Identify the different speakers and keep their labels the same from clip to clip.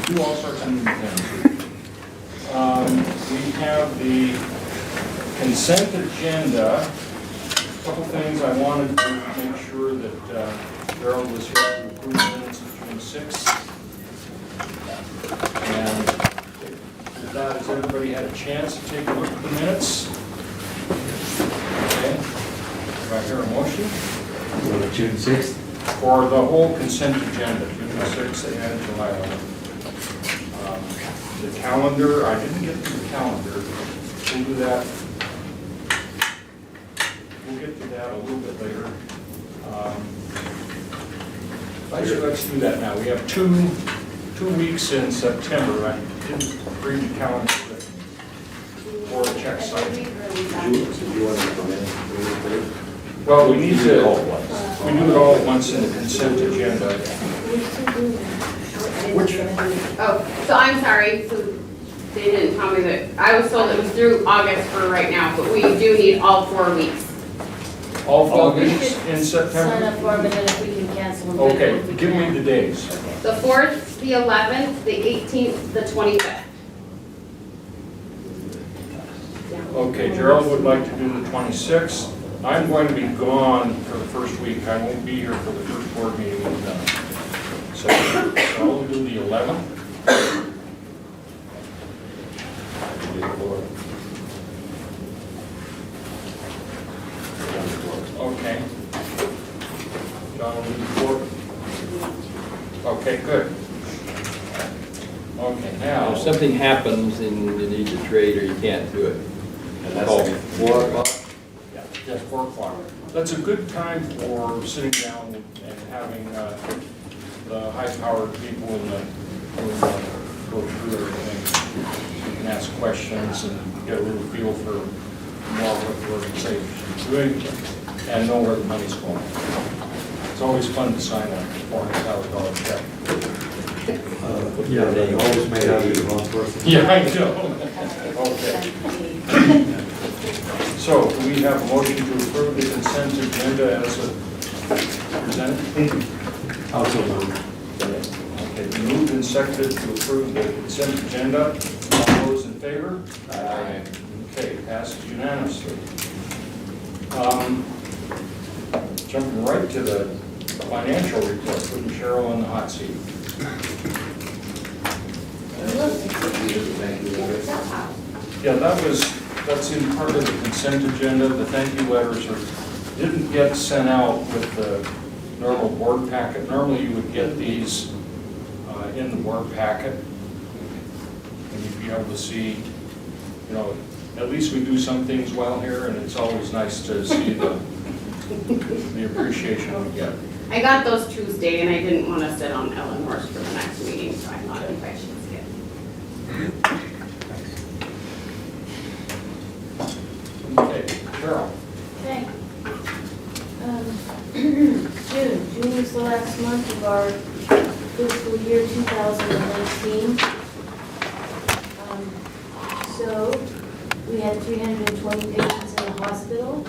Speaker 1: do all sorts of new things. We have the consent agenda. A couple things I wanted to make sure that Harold was here to approve the minutes of June 6th. And with that, has everybody had a chance to take a look at the minutes? Okay. Do I hear a motion?
Speaker 2: For the June 6th?
Speaker 1: For the whole consent agenda, June 6th and July 11th. The calendar, I didn't get to the calendar. We'll do that. We'll get to that a little bit later. Actually, let's do that now. We have two weeks in September. I didn't bring the calendar for a check site.
Speaker 2: Do you want to come in?
Speaker 1: Well, we need to, we do it all at once in the consent agenda. Which?
Speaker 3: Oh, so I'm sorry, so they didn't tell me that, I was told it was through August for right now, but we do need all 4 weeks.
Speaker 1: All 4 weeks in
Speaker 4: Sign
Speaker 1: September?
Speaker 4: up for them, and then if we can cancel them.
Speaker 1: Okay,
Speaker 4: if we
Speaker 1: give me
Speaker 4: can.
Speaker 1: the days.
Speaker 3: The 4th, the 11th, the 18th, the 25th.
Speaker 1: Okay, Gerald would like to do the 26th. I'm going to be gone for the first week. I won't be here for the first board meeting in Penn. So I'll do the 11th. Okay. John will do the 4th. Okay, good. Okay, now.
Speaker 5: If something happens and you need to trade or you can't do it,
Speaker 2: And that's
Speaker 5: call
Speaker 2: like
Speaker 5: me.
Speaker 2: 4 o'clock?
Speaker 1: Yeah, yes, 4 o'clock. That's a good time for sitting down and having the high-powered people in the room go through everything. You can ask questions and get a little feel for more of what the organization is doing and know where the money's going. It's always fun to sign a $400,000 check.
Speaker 2: Yeah, they always made out of the wrong person.
Speaker 1: Yeah, I know. Okay. So, do we have a motion to approve the consent agenda as presented?
Speaker 2: Also moved.
Speaker 1: Okay, moved and seconded to approve the consent agenda. All those in favor? Aye. Okay, passes unanimously. Jumping right to the financial report, putting Cheryl on the hot seat. Yeah, that's in part of the consent agenda. The thank you letters didn't get sent out with the normal board packet. Normally you would get these in the board packet. And you'd be able to see, you know, at least we do some things well here, and it's always nice to see the appreciation we get.
Speaker 3: I got those Tuesday and I didn't want to sit on Eleanor's for the next meeting, so I thought if I should skip.
Speaker 1: Okay, Cheryl.
Speaker 4: Okay. June is the last month of our fiscal year 2019. So we had 320 patients in the hospital.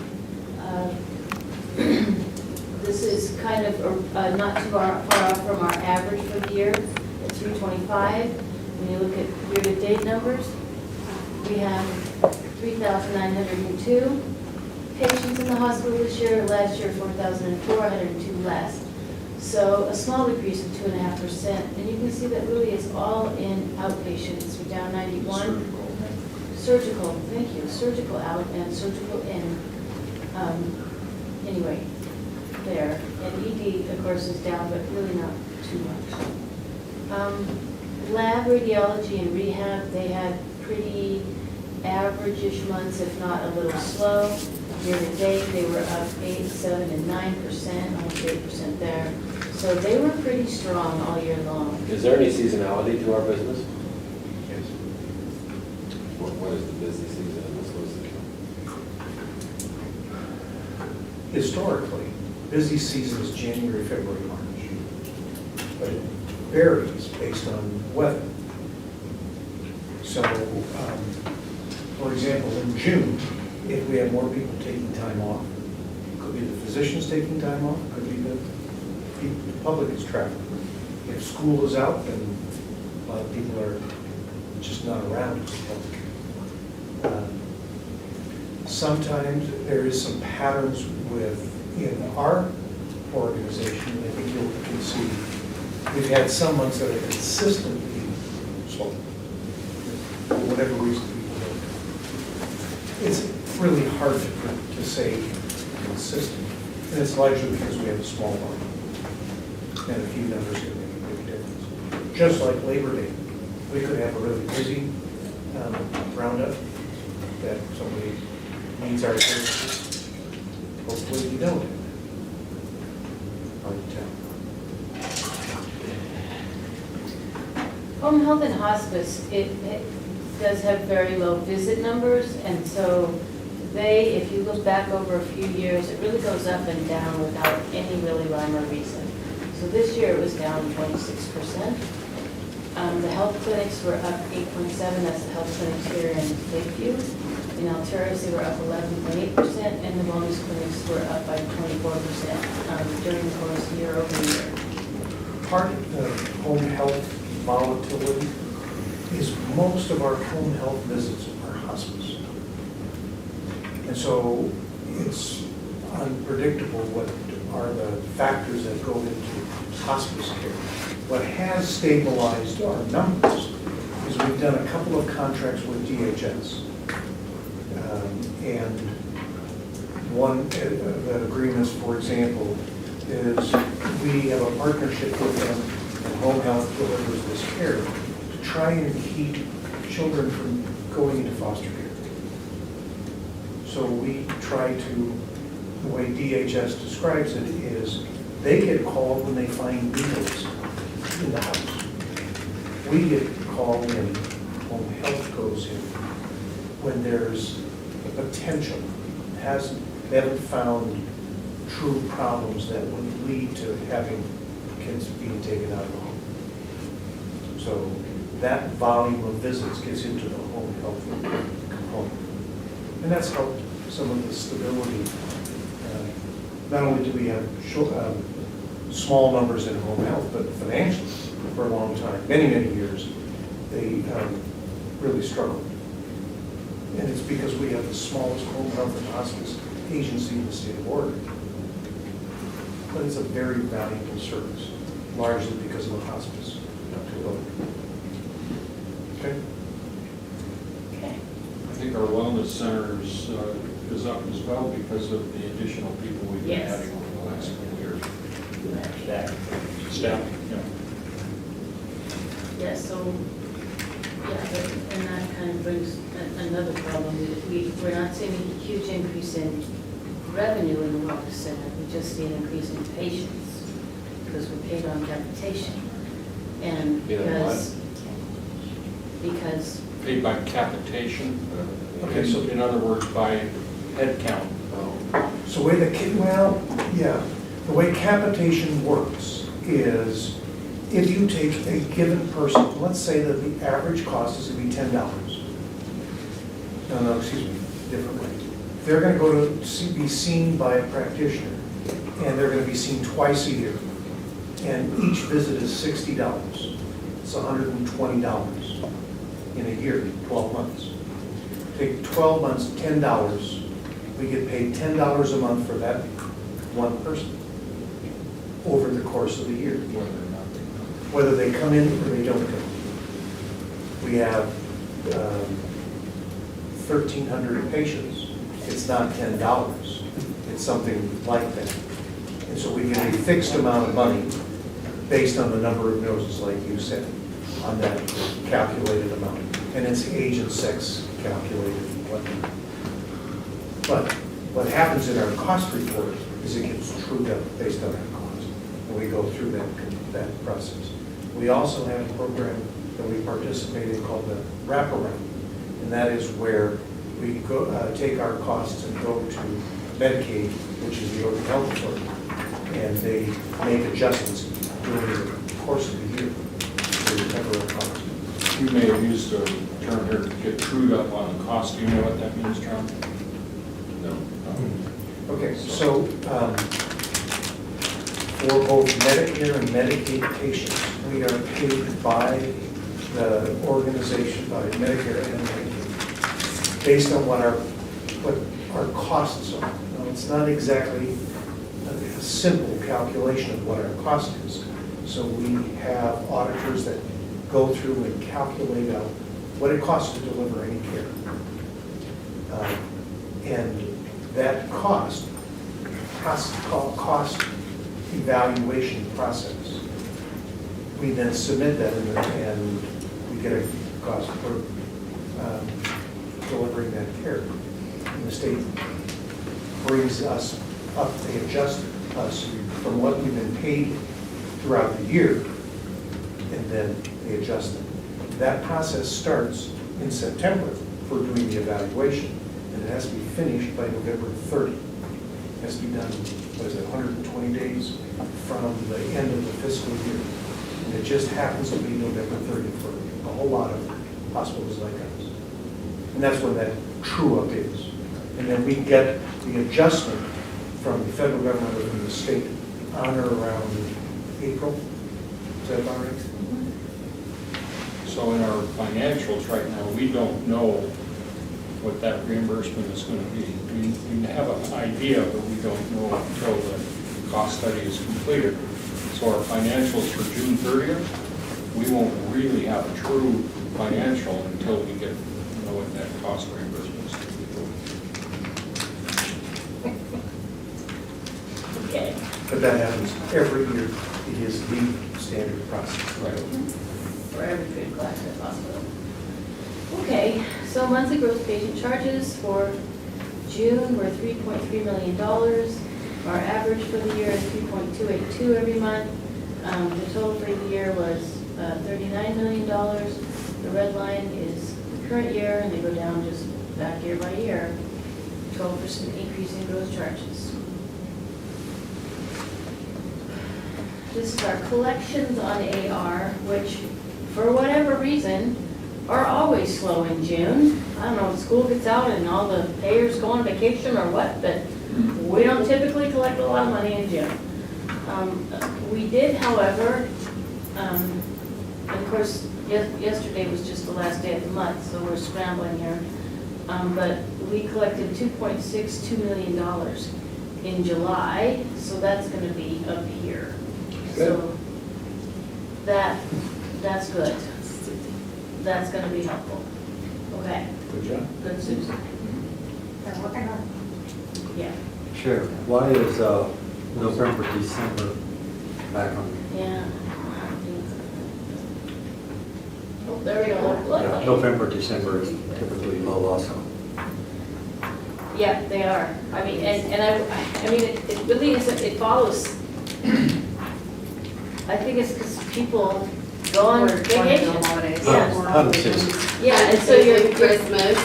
Speaker 4: This is kind of not too far off from our average for the year at 325. When you look at year-to-date numbers, we have 3,902 patients in the hospital this year. Last year, 4,402 less. So a small decrease of 2.5%. And you can see that really is all in outpatients. We're down 91. Surgical, thank you. Surgical out and surgical in. Anyway, there. And ED, of course, is down, but really not too much. Lab, radiology, and rehab, they had pretty average-ish months, if not a little slow. Year to date, they were up 8, 7, and 9%, almost 8% there. So they were pretty strong all year long.
Speaker 6: Is there any seasonality to our business?
Speaker 2: Yes.
Speaker 6: What is the busy season in this list?
Speaker 7: Historically, busy season is January, February, March. But it varies based on weather. So, for example, in June, if we have more people taking time off, it could be the physicians taking time off, it could be the public is traveling. If school is out, then A lot of people are just not around as public. Sometimes there is some patterns in our organization, I think you can see, we've had some months that are consistently slow, for whatever reason people don't. It's really hard to say consistent, and it's largely because we have a small volume, and a few numbers can make a big difference. Just like Labor Day, we could have a really busy roundup that somebody needs our services. Hopefully we don't. Hard to tell.
Speaker 4: Home health and hospice, it does have very low visit numbers, and so if you look back over a few years, it really goes up and down without any really rhyme or reason. So this year it was down 0.6%. The health clinics were up 8.7%, that's the health clinics here in Lakeview. In Alturas, they were up 11.8%, and the wellness clinics were up by 24% during the course year over year.
Speaker 7: Part of the home health volatility is most of our home health visits are hospice. And so it's unpredictable what are the factors that go into hospice care. What has stabilized our numbers is we've done a couple of contracts with DHS. And one of the agreements, for example, is we have a partnership with them, and home health delivers this care to try and keep children from going into foster care. So we try to, the way DHS describes it is, they get called when they find needles in the house. We get called when home health goes in, when there's a potential, they haven't found true problems that would lead to having kids being taken out of the home. So that volume of visits gets into the home health component. And that's helped some of the stability. Not only do we have small numbers in home health, but financially, for a long time, many, many years, they really struggled. And it's because we have the smallest home health and hospice agency in the state of Oregon. But it's a very valuable service, largely because of the hospice. Okay?
Speaker 4: Okay.
Speaker 1: I think our wellness centers is up as well because of the additional people we've been
Speaker 4: Yes.
Speaker 1: adding over the last couple of years. Staff, yeah.
Speaker 4: Yeah, so, and that kind of brings another problem. We're not seeing a huge increase in revenue in the wellness center. We just see an increase in patients because we're paid on capitation. And because
Speaker 1: Paid by capitation,
Speaker 7: Okay, so
Speaker 1: in other words, by head count.
Speaker 7: So the way capitation works is if you take a given person, let's say that the average cost is going to be $10. Different way. They're going to go to be seen by a practitioner, and they're going to be seen twice a year. And each visit is $60. It's $120 in a year, 12 months. Take 12 months, $10. We get paid $10 a month for that one person over the course of the year, whether they come in or they don't come. We have 1,300 patients. It's not $10. It's something like that. And so we get a fixed amount of money based on the number of noses, like you said, on that calculated amount. And it's age and sex calculated and whatnot. But what happens in our cost report is it gets trued up based on our cost. And we go through that process. We also have a program that we participate in called the wraparound. And that is where we go, take our costs and go to Medicaid, which is the Oregon Health Authority, and they make adjustments during the course of the year to recover our costs.
Speaker 1: You may have used a term here, to get trued up on the cost. Do you know what that means, John? No.
Speaker 7: Okay, so for both Medicare and Medicaid patients, we are paid by the organization by Medicare and Medicaid based on what our costs are. Now, it's not exactly a simple calculation of what our cost is. So we have auditors that go through and calculate out what it costs to deliver any care. And that cost evaluation process. We then submit that and we get a cost for delivering that care. And the state brings us up, they adjust us from what we've been paid throughout the year, and then they adjust it. That process starts in September for doing the evaluation, and it has to be finished by November 30. It has to be done, 120 days from the end of the fiscal year. And it just happens to be November 30 for a whole lot of hospitals like ours. And that's when that true-up is. And then we get the adjustment from the federal government or from the state on or around April. Is that about right?
Speaker 1: So in our financials right now, we don't know what that reimbursement is going to be. We have an idea, but we don't know until the cost study is completed. So our financials for June 30th, we won't really have a true financial until we get to know what that cost reimbursement is.
Speaker 4: Okay.
Speaker 7: But that happens every year. It is the standard process.
Speaker 1: Right.
Speaker 4: For every trade class at hospital. Okay, so monthly gross patient charges for June were $3.3 million. Our average for the year is 3.282 every month. The total for the year was $39 million. The red line is the current year, and they go down just back year by year. 12% increase in gross charges. This is our collections on AR, which, for whatever reason, are always slow in June. I don't know if school gets out and all the payers go on vacation or what, but we don't typically collect a lot of money in June. We did, however, and of course, yesterday was just the last day of the month, so we're scrambling here. But we collected $2.62 million in July, so that's going to be up here. So that's good. That's going to be helpful. Okay,
Speaker 7: Good job.
Speaker 4: good, Susan. Yeah,
Speaker 2: Sure. Why is November, December back on?
Speaker 4: yeah. Oh, there we go. Look.
Speaker 2: Yeah, November, December is typically low also.
Speaker 4: Yeah, they are. I mean, and I mean, it really isn't, it follows. I think it's because people go on vacation. Yeah,
Speaker 2: Hunting season.
Speaker 4: yeah, and so you're,
Speaker 3: Christmas.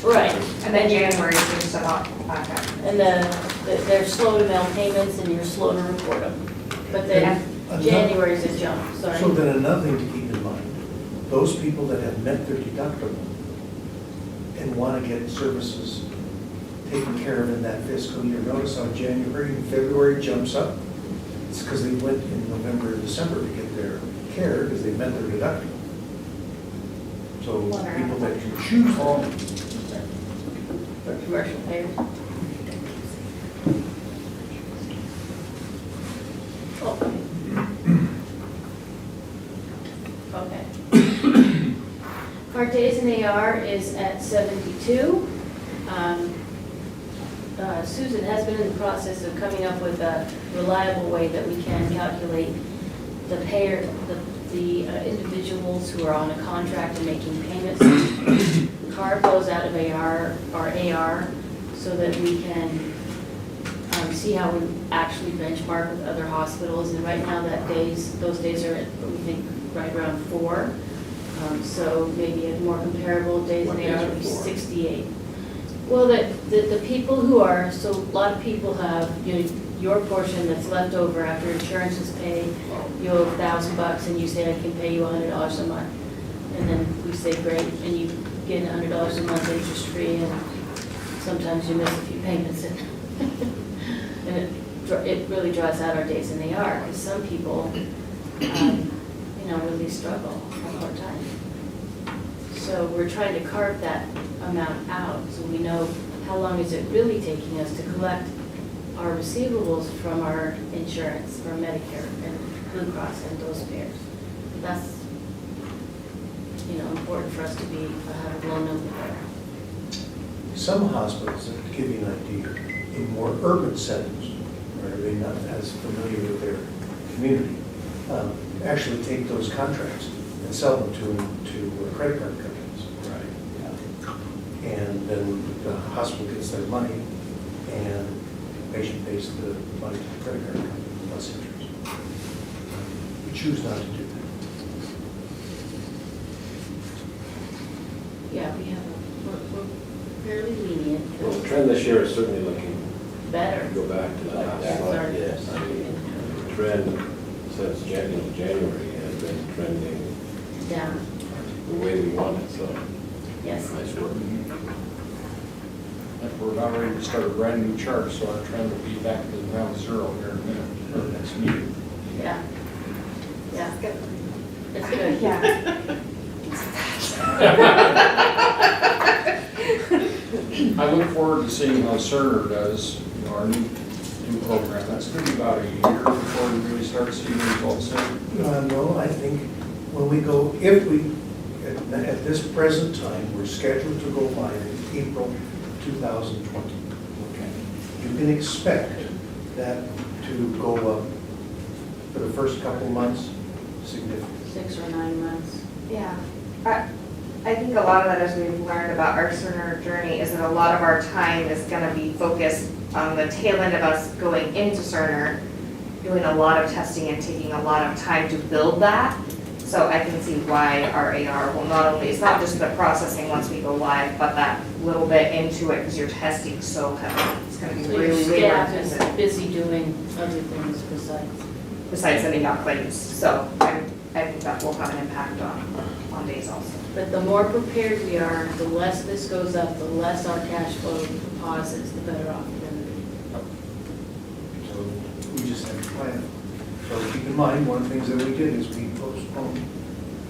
Speaker 4: right.
Speaker 8: And then January seems to pop back up.
Speaker 4: And they're slow to mail payments and you're slow to report them. But then January's a jump, sorry.
Speaker 7: So then another thing to keep in mind, those people that have met their deductible and want to get services taken care of in that fiscal year, notice how January and February jumps up. It's because they went in November and December to get their care because they met their deductible. So people that can choose
Speaker 4: For commercial payers. Okay. Our days in AR is at 72. Susan has been in the process of coming up with a reliable way that we can calculate the payer, the individuals who are on a contract and making payments. Card flows out of AR, or AR, so that we can see how we actually benchmark with other hospitals. And right now, those days are, we think, right around 4. So maybe a more comparable days in AR would be 68. Well, the people who are, so a lot of people have, your portion that's left over after insurance is paid, you owe $1,000 and you say, I can pay you $100 a month. And then we say, great, and you get $100 a month interest free, and sometimes you miss a few payments. And it really draws out our days in the AR, because some people, really struggle, have a hard time. So we're trying to carve that amount out, so we know how long is it really taking us to collect our receivables from our insurance, from Medicare and Blue Cross and those payers. That's, important for us to have a low number there.
Speaker 7: Some hospitals, to give you an idea, in more urban settings, where they're not as familiar with their community, actually take those contracts and sell them to credit card companies.
Speaker 1: Right.
Speaker 7: And then the hospital gets their money, and the patient pays the money to the credit card company plus interest. We choose not to do that.
Speaker 4: Yeah, we're fairly lenient.
Speaker 6: Well, the trend this year is certainly looking,
Speaker 4: Better.
Speaker 6: go back to the last
Speaker 4: That's
Speaker 6: slide,
Speaker 4: our-
Speaker 6: yes. I mean, the trend since January has been trending
Speaker 4: Down,
Speaker 6: the way we want it, so.
Speaker 4: yes.
Speaker 6: Nice work.
Speaker 1: And we're about ready to start a brand new chart, so our trend will be back to ground zero here in a minute, or next meeting.
Speaker 4: Yeah. Yeah.
Speaker 8: Good.
Speaker 4: It's good.
Speaker 8: Yeah.
Speaker 1: I look forward to seeing how Cerner does, our new program. That's going to be about a year before we really start seeing results there.
Speaker 7: No, I think when we go, if we, at this present time, we're scheduled to go live in April 2020.
Speaker 1: Okay.
Speaker 7: You can expect that to go up for the first couple months significantly.
Speaker 4: 6 or 9 months.
Speaker 8: Yeah. I think a lot of that, as we've learned about our Cerner journey, is that a lot of our time is going to be focused on the tail end of us going into Cerner, doing a lot of testing and taking a lot of time to build that. So I can see why our AR will not only, it's not just the processing once we go live, but that little bit into it, because you're testing so heavily. It's going to be
Speaker 4: So your
Speaker 8: really labor
Speaker 4: staff
Speaker 8: intensive,
Speaker 4: is busy doing other things
Speaker 8: besides sending out claims. So I think that will have an impact on days also.
Speaker 4: But the more prepared we are, the less this goes up, the less our cash flow deposits, the better off we're going to be.
Speaker 7: So we just have to plan. So keep in mind, one of the things that we did is we postponed,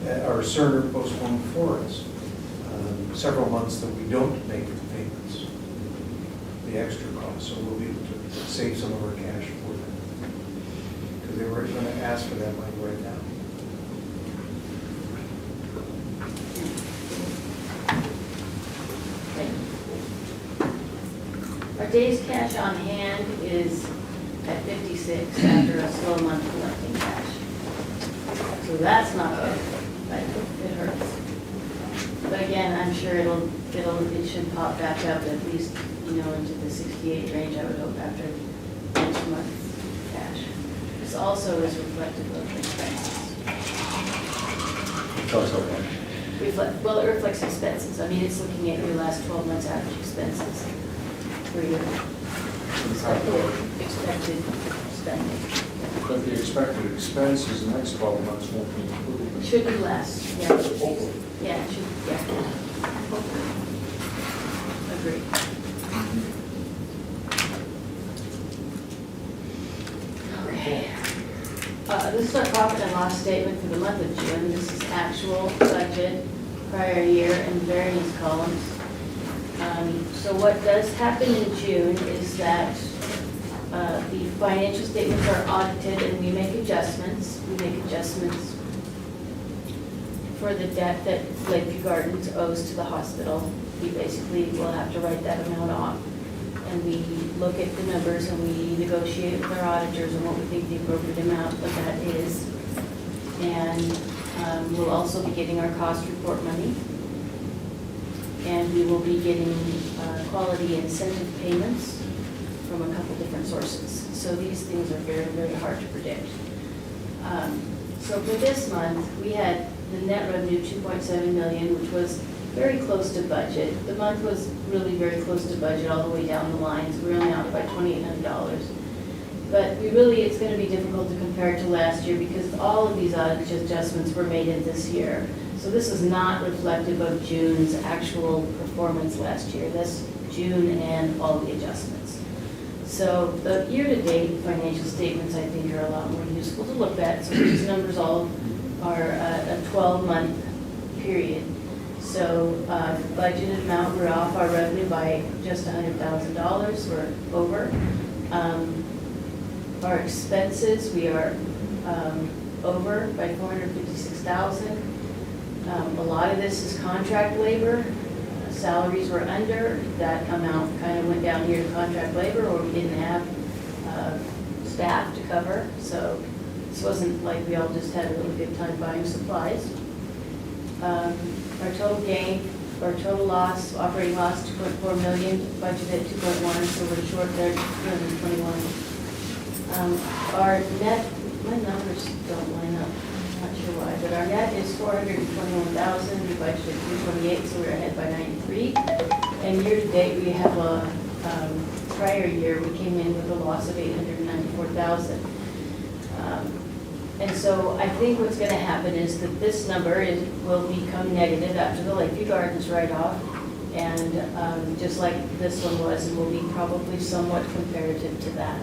Speaker 7: our Cerner postponed for us several months that we don't make the payments, the extra costs, so we'll be able to save some of our cash for them. Because they were going to ask for that money right now.
Speaker 4: Our days cash on hand is at 56 after a slow month collecting cash. So that's not good, but it hurts. But again, I'm sure it should pop back up at least, into the 68 range, I would hope, after next month's cash. This also is reflective of expenses. Well, it reflects expenses. I mean, it's looking at your last 12 months average expenses for your expected spending.
Speaker 1: But the expected expenses in the next 12 months won't be included.
Speaker 4: Should be less, yeah.
Speaker 1: Hopefully.
Speaker 4: Yeah, it should, yeah. Agreed. Okay. This is our profit and loss statement for the month of June. This is actual, budget, prior year, and variance columns. So what does happen in June is that the financial statements are audited and we make adjustments. We make adjustments for the debt that Lakeview Gardens owes to the hospital. We basically will have to write that amount off. And we look at the numbers and we negotiate with our auditors on what we think the appropriate amount of that is. And we'll also be getting our cost report money. And we will be getting quality incentive payments from a couple different sources. So these things are very, very hard to predict. So for this month, we had the net revenue 2.7 million, which was very close to budget. The month was really very close to budget all the way down the line, so we're only out by $2,800. But it's going to be difficult to compare to last year because all of these audit adjustments were made in this year. So this is not reflective of June's actual performance last year. That's June and all the adjustments. So the year-to-date financial statements, I think, are a lot more useful to look at. So these numbers all are a 12-month period. So So budgeted amount, we're off our revenue by just $100,000, we're over. Our expenses, we are over by $456,000. A lot of this is contract labor. Salaries were under, that amount kind of went down here to contract labor, or we didn't have staff to cover. So this wasn't like we all just had a really good time buying supplies. Our total gain, or total loss, operating loss, 2.4 million, budgeted 2.1, so we're short there, 221. Our net, my numbers don't line up, I'm not sure why, but our net is 421,000, we budgeted 228, so we're ahead by 93. And year-to-date, we have a, prior year, we came in with a loss of 894,000. And so I think what's gonna happen is that this number will become negative after the Lakeview Gardens write-off. And just like this one was, it will be probably somewhat comparative to that.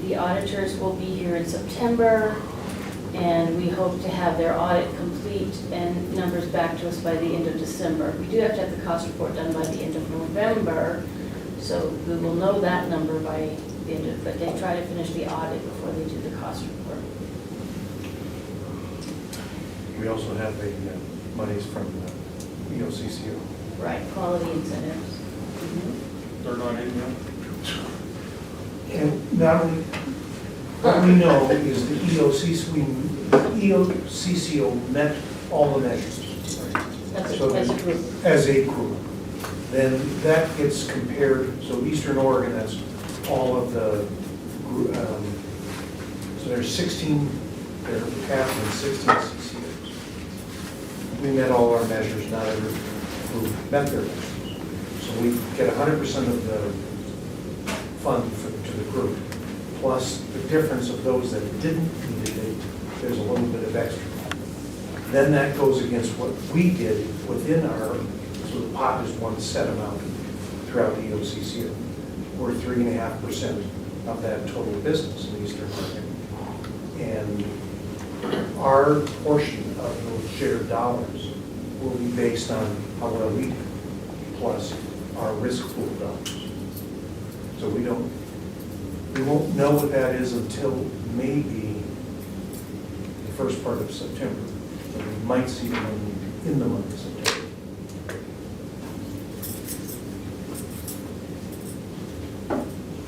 Speaker 4: The auditors will be here in September, and we hope to have their audit complete and numbers back to us by the end of December. We do have to have the cost report done by the end of November, so we will know that number by the end of, but they try to finish the audit before they do the cost report.
Speaker 7: We also have the monies from the EOCCO.
Speaker 4: Right, quality incentives.
Speaker 1: They're not in yet?
Speaker 7: And not only, what we know is the EOCCO met all the measures.
Speaker 4: That's
Speaker 7: So
Speaker 4: a group.
Speaker 7: As a group. Then that gets compared, so Eastern Oregon has all of the, so there's 16, there are capped in 16 CCOs. We met all our measures, not every group met their measures. So we get 100% of the fund to the group, plus the difference of those that didn't need it, there's a little bit of extra. Then that goes against what we did within our, so the pot is one set amount throughout the EOCCO. We're 3.5% of that total business in Eastern Oregon. And our portion of those shared dollars will be based on how well we do, plus our risk pool dollars. So we won't know what that is until maybe the first part of September. So we might see the money in the month of September.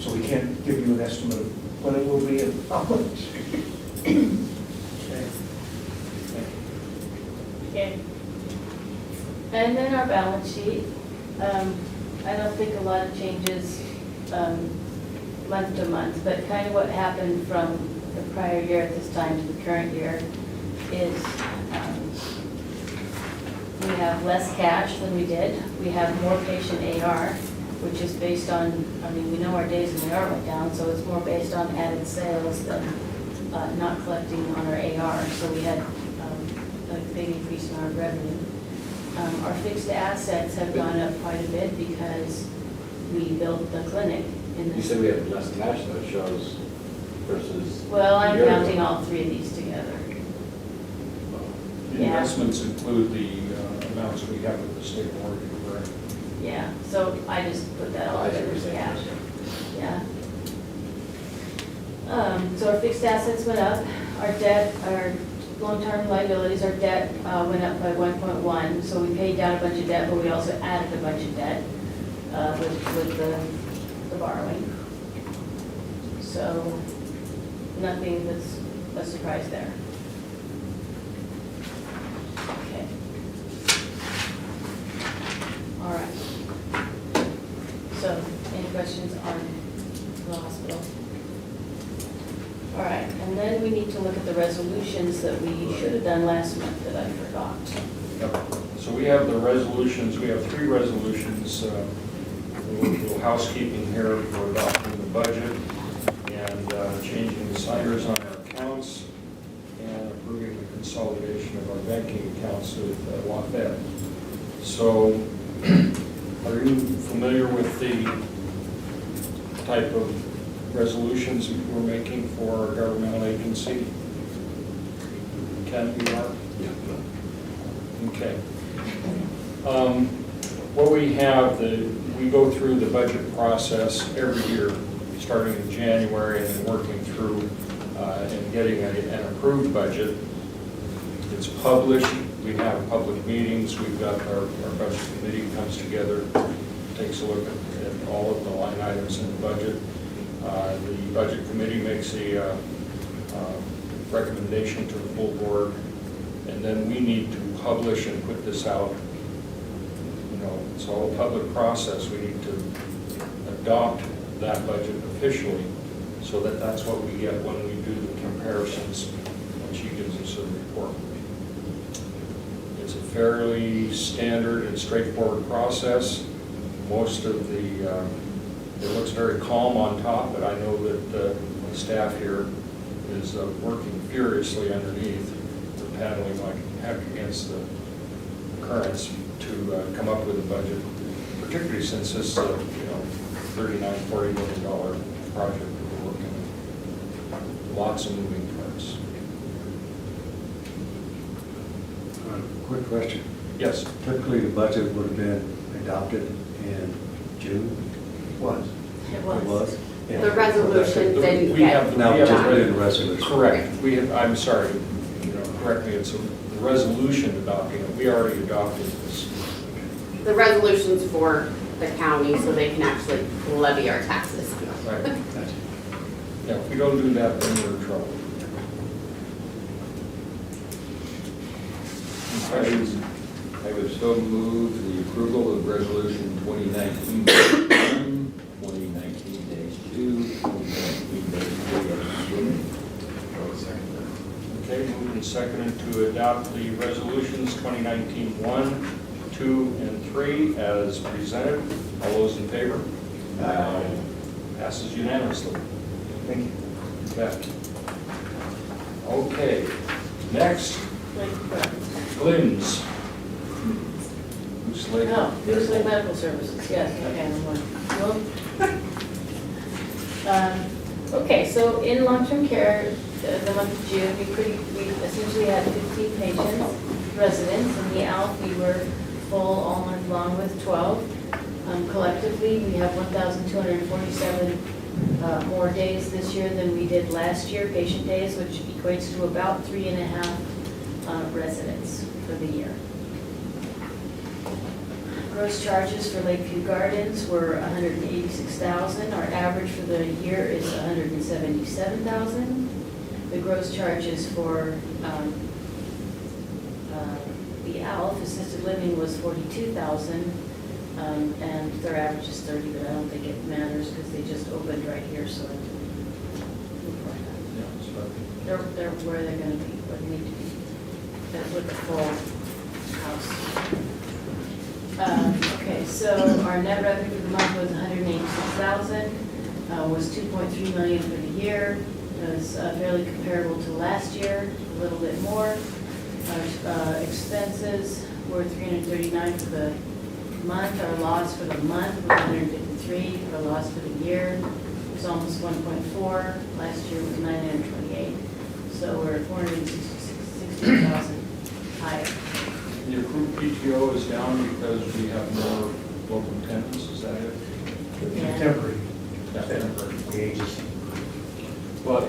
Speaker 7: So we can't give you an estimate of when it will be and how much.
Speaker 4: Okay. And then our balance sheet. I don't think a lot of changes month to month, but kind of what happened from the prior year at this time to the current year is we have less cash than we did. We have more patient AR, which is based on, I mean, we know our days in the AR went down, so it's more based on added sales than not collecting on our AR. So we had a big increase in our revenue. Our fixed assets have gone up quite a bit because we built the clinic in
Speaker 6: You
Speaker 4: this.
Speaker 6: said we have less cash, though, it shows versus.
Speaker 4: Well, I'm
Speaker 6: a year ago.
Speaker 4: counting all three of these together.
Speaker 1: The
Speaker 4: Yeah.
Speaker 1: investments include the amounts we have with the state mortgage, correct?
Speaker 4: Yeah, so I just put that all
Speaker 6: I see
Speaker 4: together
Speaker 6: what
Speaker 4: as
Speaker 6: you're saying.
Speaker 4: cash. Yeah. So our fixed assets went up, our debt, our long-term liabilities, our debt went up by 1.1, so we paid down a bunch of debt, but we also added a bunch of debt with the borrowing. So nothing that's a surprise there. Okay. All right. So, any questions on the hospital? All right, and then we need to look at the resolutions that we should have done last month that I forgot.
Speaker 1: Yep. So we have the resolutions, we have 3 resolutions, a little housekeeping here for adopting the budget and changing the signers on our accounts and approving the consolidation of our banking accounts with Lafayette. So are you familiar with the type of resolutions we're making for our governmental agency? Ken, you are?
Speaker 6: Yeah.
Speaker 1: Okay. What we have, we go through the budget process every year, starting in January and then working through and getting an approved budget. It's published, we have public meetings, we've got our budget committee comes together, takes a look at all of the line items in the budget. The budget committee makes a recommendation to the full board, and then we need to publish and put this out. You know, it's all a public process. We need to adopt that budget officially, so that that's what we get when we do the comparisons, when she gives us a report. It's a fairly standard and straightforward process. Most of the, it looks very calm on top, but I know that the staff here is working furiously underneath. We're paddling like heck against the currents to come up with a budget, particularly since this, $39, $40 million project that we're working on. Lots of moving parts.
Speaker 2: Quick question.
Speaker 1: Yes.
Speaker 2: Typically, the budget would have been adopted in June.
Speaker 7: Was.
Speaker 4: It
Speaker 2: It
Speaker 4: was.
Speaker 2: was? Yeah.
Speaker 3: The resolution didn't
Speaker 1: We
Speaker 3: get
Speaker 1: have-
Speaker 2: Now,
Speaker 1: we
Speaker 2: we
Speaker 1: have-
Speaker 2: just did the resolution.
Speaker 1: Correct. We have, I'm sorry, correct me, it's the resolution adopting it. We already adopted this.
Speaker 3: the resolutions for the county so they can actually levy our taxes.
Speaker 1: Right.
Speaker 2: Gotcha.
Speaker 1: Yeah, if we don't do that, then we're in trouble.
Speaker 5: I would so move the approval of resolution 2019-1, 2019-2, 2019-3 as submitted.
Speaker 1: Okay, moved and seconded to adopt the resolutions 2019-1, 2, and 3 as presented. All those in favor? Passes unanimously.
Speaker 7: Thank you.
Speaker 1: Okay. Okay, next,
Speaker 4: Like,
Speaker 1: Glenn's. Goose Lake.
Speaker 4: no, usually medical services, yes, okay, okay, so in long-term care, the month of June, we essentially had 15 patients, residents. In the ALF, we were full all month long with 12. Collectively, we have 1,247 more days this year than we did last year, patient days, which equates to about 3.5 residents for the year. Gross charges for Lakeview Gardens were $186,000. Our average for the year is $177,000. The gross charges for the ALF, assisted living, was $42,000. And their average is 30, but I don't think it matters because they just opened right here, so they're where they're gonna be, where they need to be. That's with the full house. Okay, so our net revenue for the month was $186,000, was $2.3 million for the year. It was fairly comparable to last year, a little bit more. Our expenses were $339 for the month. Our loss for the month was $153. Our loss for the year was almost 1.4. Last year was 928. So we're 460,000 higher.
Speaker 1: The accrued PTO is down because we have more local tenants, is that it?
Speaker 4: Yeah.
Speaker 7: Temporary.
Speaker 1: Yeah, temporary.
Speaker 7: The agency.
Speaker 6: Well, I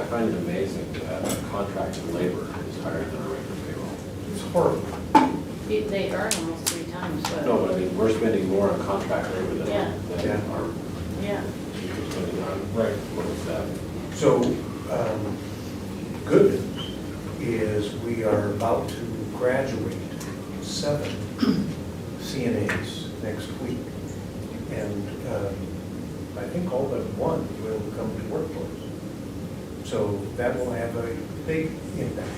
Speaker 6: find it amazing that contracted labor is higher than our regular payroll.
Speaker 7: It's horrible.
Speaker 4: They earn almost 3 times, but.
Speaker 6: No, but I mean, we're spending more on contract labor
Speaker 4: Yeah.
Speaker 6: than our
Speaker 4: Yeah.
Speaker 6: people spending on
Speaker 1: Right.
Speaker 6: what is that?
Speaker 7: So, good news is we are about to graduate 7 CNAs next week. And I think all but one will come to work for us. So that will have a big impact.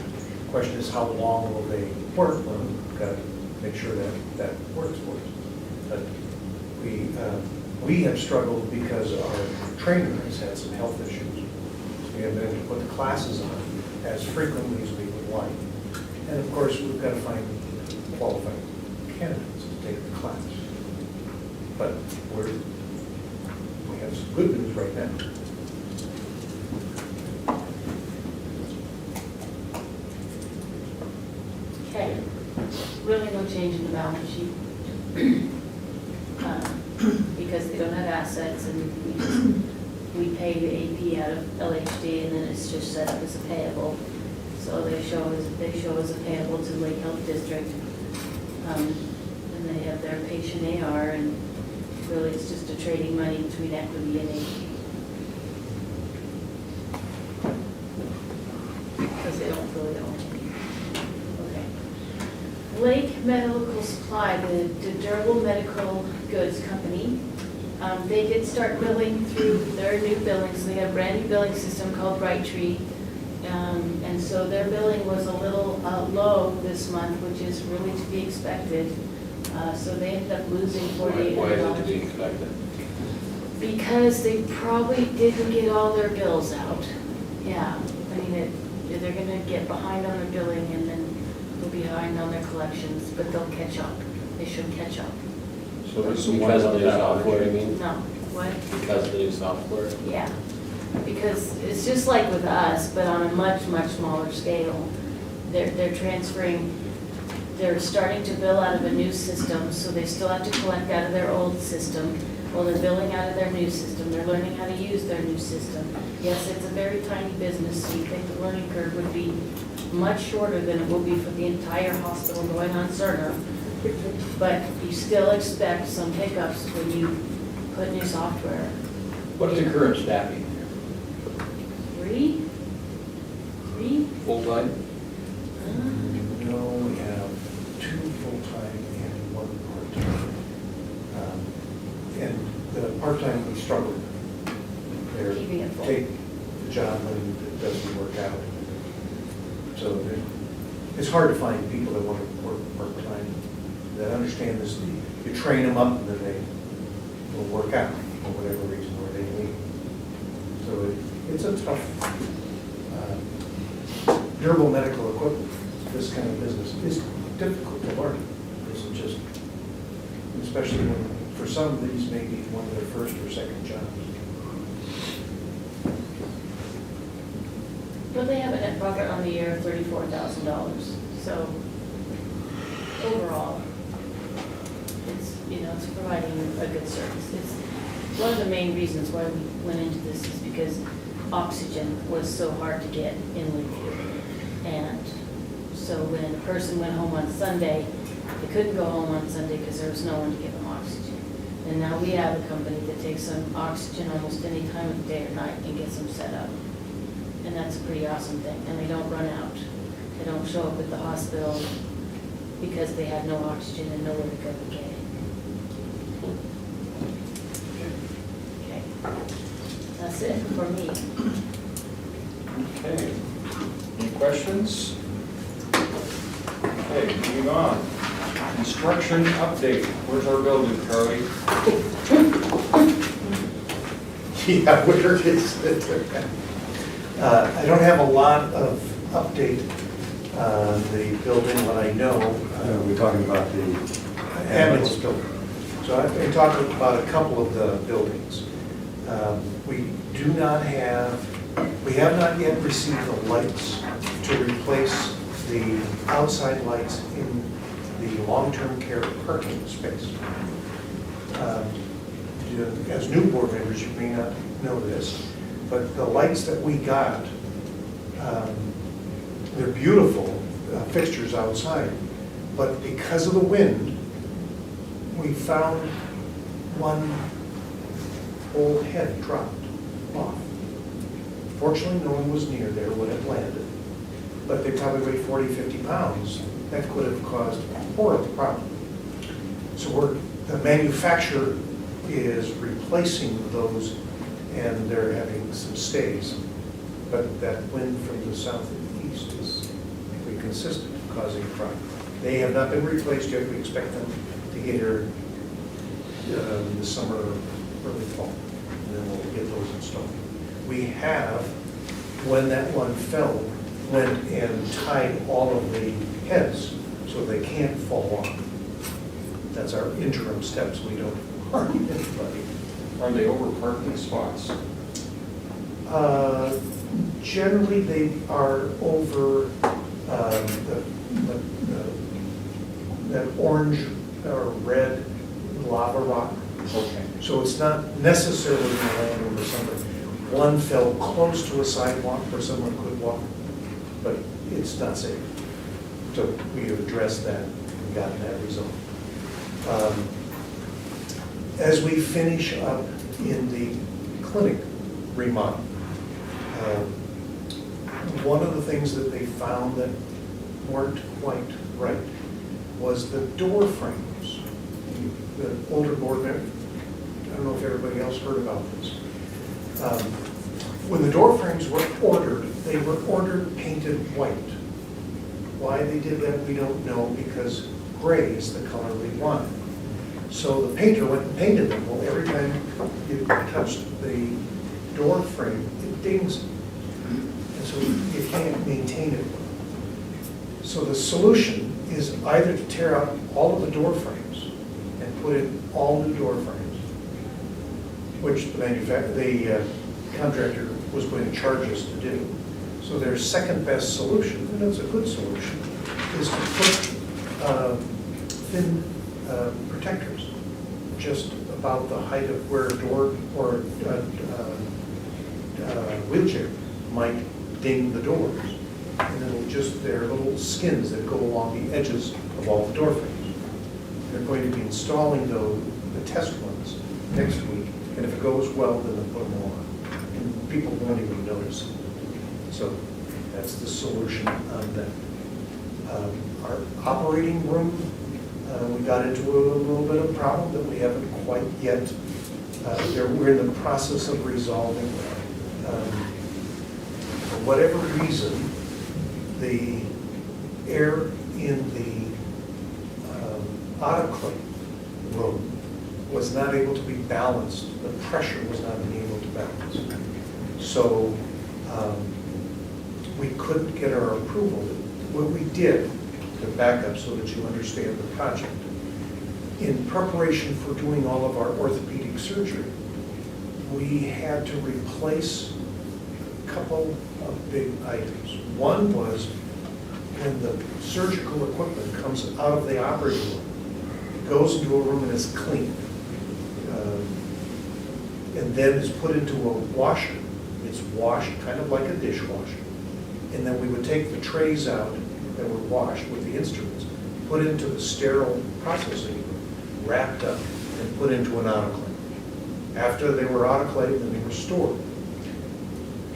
Speaker 7: Question is, how long will they work? Well, we've got to make sure that that works for us. But we have struggled because our trainer has had some health issues. We haven't been able to put the classes on as frequently as we would like. And of course, we've got to find qualified candidates to take the class. But we have some good news right now.
Speaker 4: Okay. Really really no change in the balance sheet. Because they don't have assets and we pay the AP out of LHD and then it's just set up as a payable. So they show as a payable to Lake Health District. And they have their patient AR and really it's just a trading money between equity and AP. Because they don't really own any. Okay. Lake Medical Supply, the durable medical goods company, they did start billing through their new billings. They have a brand new billing system called Brightree. And so their billing was a little low this month, which is really to be expected. So they ended up losing $4,800.
Speaker 6: Why is it to be expected?
Speaker 4: Because they probably didn't get all their bills out. Yeah, I mean, they're gonna get behind on their billing and then they'll be behind on their collections, but they'll catch up. They should catch up.
Speaker 1: So this is one
Speaker 6: Because of the new
Speaker 1: that
Speaker 6: software, I mean?
Speaker 4: No, what?
Speaker 6: Because of the new software?
Speaker 4: Yeah, because it's just like with us, but on a much, much smaller scale. They're transferring, they're starting to bill out of a new system, so they still have to collect out of their old system. Well, they're billing out of their new system, they're learning how to use their new system. Yes, it's a very tiny business, so you think the learning curve would be much shorter than it will be for the entire hospital going on Cerner. But you still expect some hiccups when you put new software.
Speaker 5: What is the current staffing?
Speaker 4: Three?
Speaker 5: Full-time?
Speaker 7: No, we have 2 full-time and 1 part-time. And the part-time we struggle with. They're
Speaker 4: Keeping it full.
Speaker 7: take the job when it doesn't work out. So it's hard to find people that want to work part-time, that understand this. You train them up and then they will work out for whatever reason where they leave. So it's a tough, durable medical equipment, this kind of business is difficult to learn. It's just, especially when, for some of these, maybe one of their first or second jobs.
Speaker 4: But they have a net profit on the year of $34,000, so overall, it's, it's providing a good service. It's one of the main reasons why we went into this is because oxygen was so hard to get in Lakeview. And so when a person went home on Sunday, they couldn't go home on Sunday because there was no one to give them oxygen. And now we have a company that takes them oxygen almost any time of the day or night and gets them set up. And that's a pretty awesome thing. And they don't run out. They don't show up at the hospital because they have no oxygen and nowhere to go to get it. Okay. That's it for me.
Speaker 1: Okay. Any questions? Okay, moving on. Construction update. Where's our building, Charlie?
Speaker 7: Yeah, where is it? I don't have a lot of update on the building, what I know.
Speaker 2: We're talking about the
Speaker 7: Ambulance building. So I can talk about a couple of the buildings. We have not yet received the lights to replace the outside lights in the long-term care parking space. As new board members, you may not know this, but the lights that we got, they're beautiful fixtures outside, but because of the wind, we found one old head dropped off. Fortunately, no one was near there when it landed, but they probably weighed 40, 50 pounds. That could have caused a horrible problem. So the manufacturer is replacing those, and they're having some stays. But that wind from the south and east is pretty consistent, causing a problem. They have not been replaced yet. We expect them to get here this summer, early fall, and then we'll get those installed. We have, when that one fell, went and tied all of the heads so they can't fall off. That's our interim steps. We don't harm anybody.
Speaker 1: Are they over parking spots?
Speaker 7: Generally, they are over the that orange or red lava rock.
Speaker 1: Okay.
Speaker 7: So it's not necessarily going to land over something. One fell close to a sidewalk where someone could walk, but it's not safe. So we have addressed that and gotten that resolved. As we finish up in the clinic remodel, one of the things that they found that weren't quite right was the door frames. The older board member, I don't know if everybody else heard about this. When the door frames were ordered, they were ordered painted white. Why they did that, we don't know, because gray is the color we wanted. So the painter went and painted them. Well, every time you touched the door frame, it dings. And so you can't maintain it. So the solution is either to tear out all of the door frames and put in all new door frames, which the contractor was going to charge us to do. So their second best solution, and it's a good solution, is to put thin protectors just about the height of where a door or wheelchair might ding the doors. And it'll just, they're little skins that go along the edges of all the door frames. They're going to be installing the test ones next week, and if it goes well, then they'll put them on. And people won't even notice. So that's the solution on that. Our operating room, we got into a little bit of a problem that we haven't quite yet. We're in the process of resolving. For whatever reason, the air in the autoclave room was not able to be balanced. The pressure was not being able to balance. So we couldn't get our approval. What we did, to back up so that you understand the project, in preparation for doing all of our orthopedic surgery, we had to replace a couple of big items. One was when the surgical equipment comes out of the operating room, it goes into a room and is cleaned. And then is put into a washer. It's washed kind of like a dishwasher. And then we would take the trays out that were washed with the instruments, put into the sterile processing room, wrapped up, and put into an autoclave. After they were autoclaved, then they were stored.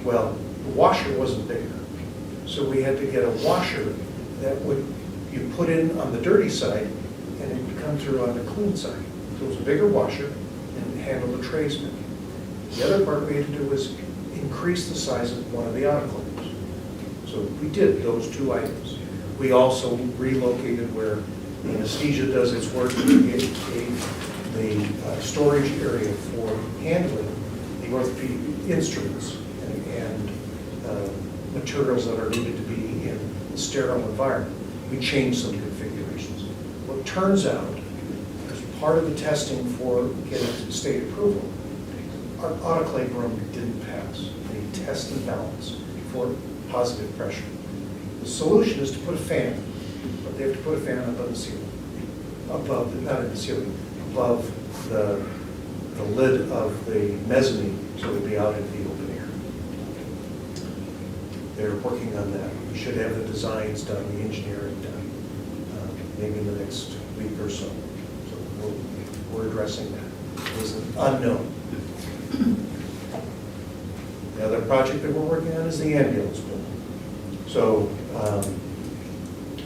Speaker 7: Well, the washer wasn't big enough. So we had to get a washer that you put in on the dirty side, and it would come through on the clean side. So it was a bigger washer and handle the trays better. The other part we had to do was increase the size of one of the autoclaves. So we did those two items. We also relocated where the anesthesia does its work. We gave the storage area for handling the orthopedic instruments and materials that are needed to be in a sterile environment. We changed some configurations. Well, it turns out, as part of the testing for getting state approval, our autoclave room didn't pass the test and balance for positive pressure. The solution is to put a fan, but they have to put a fan up on the ceiling, above, not in the ceiling, above the lid of the mezzanine, so it'd be out in the open air. They're working on that. We should have the designs done, the engineering done, maybe in the next week or so. So we're addressing that. It was an unknown. The other project that we're working on is the ambulance building. So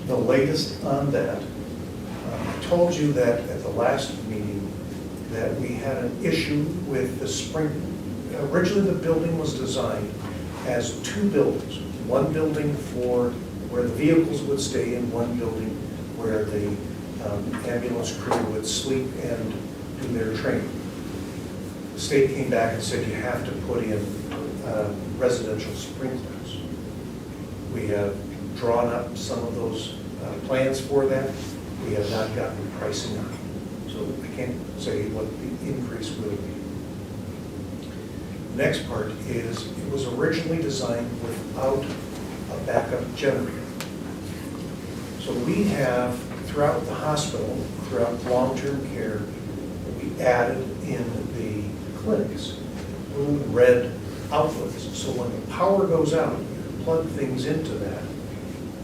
Speaker 7: the latest on that, I told you that at the last meeting that we had an issue with the sprinkler. Originally, the building was designed as two buildings. One building for where the vehicles would stay and one building where the ambulance crew would sleep and do their training. The state came back and said you have to put in residential sprinklers. We have drawn up some of those plans for that. We have not gotten pricing on it. So I can't say what the increase will be. The next part is it was originally designed without a backup generator. So we have throughout the hospital, throughout long-term care, we added in the clinics blue and red outlets. So when the power goes out, you plug things into that,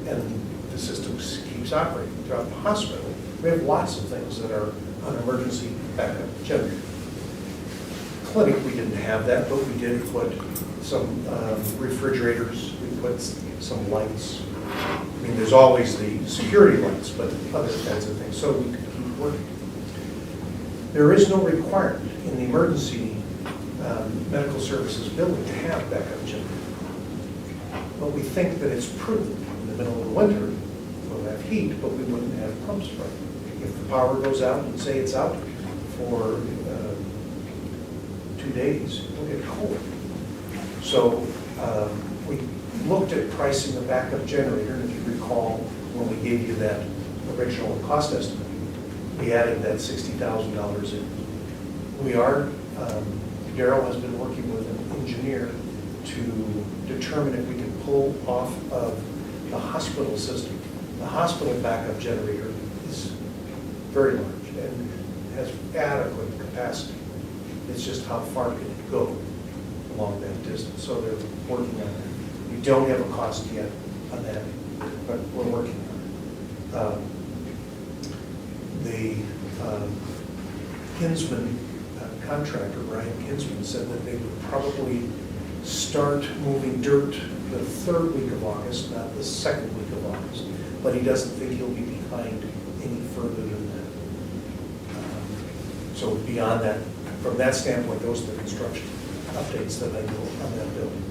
Speaker 7: and the system keeps operating. Throughout the hospital, we have lots of things that are an emergency backup generator. Clinic, we didn't have that, but we did put some refrigerators, we put some lights. I mean, there's always the security lights, but other kinds of things, so we could keep working. There is no requirement in the emergency medical services building to have backup generator. But we think that it's prudent in the middle of the winter, we'll have heat, but we wouldn't have pumps running. If the power goes out, and say it's out for 2 days, it'll get cold. So we looked at pricing a backup generator, and if you recall, when we gave you that original cost estimate, we added that $60,000 in. We are, Darrell has been working with an engineer to determine if we can pull off of the hospital system. The hospital backup generator is very large and has adequate capacity. It's just how far can it go along that distance. So they're working on that. We don't have a cost yet on that, but we're working on it. The Kinsman contractor, Ryan Kinsman, said that they would probably start moving dirt the 3rd week of August, not the 2nd week of August. But he doesn't think he'll be behind any further than that. So beyond that, from that standpoint, those are the construction updates that I know on that building.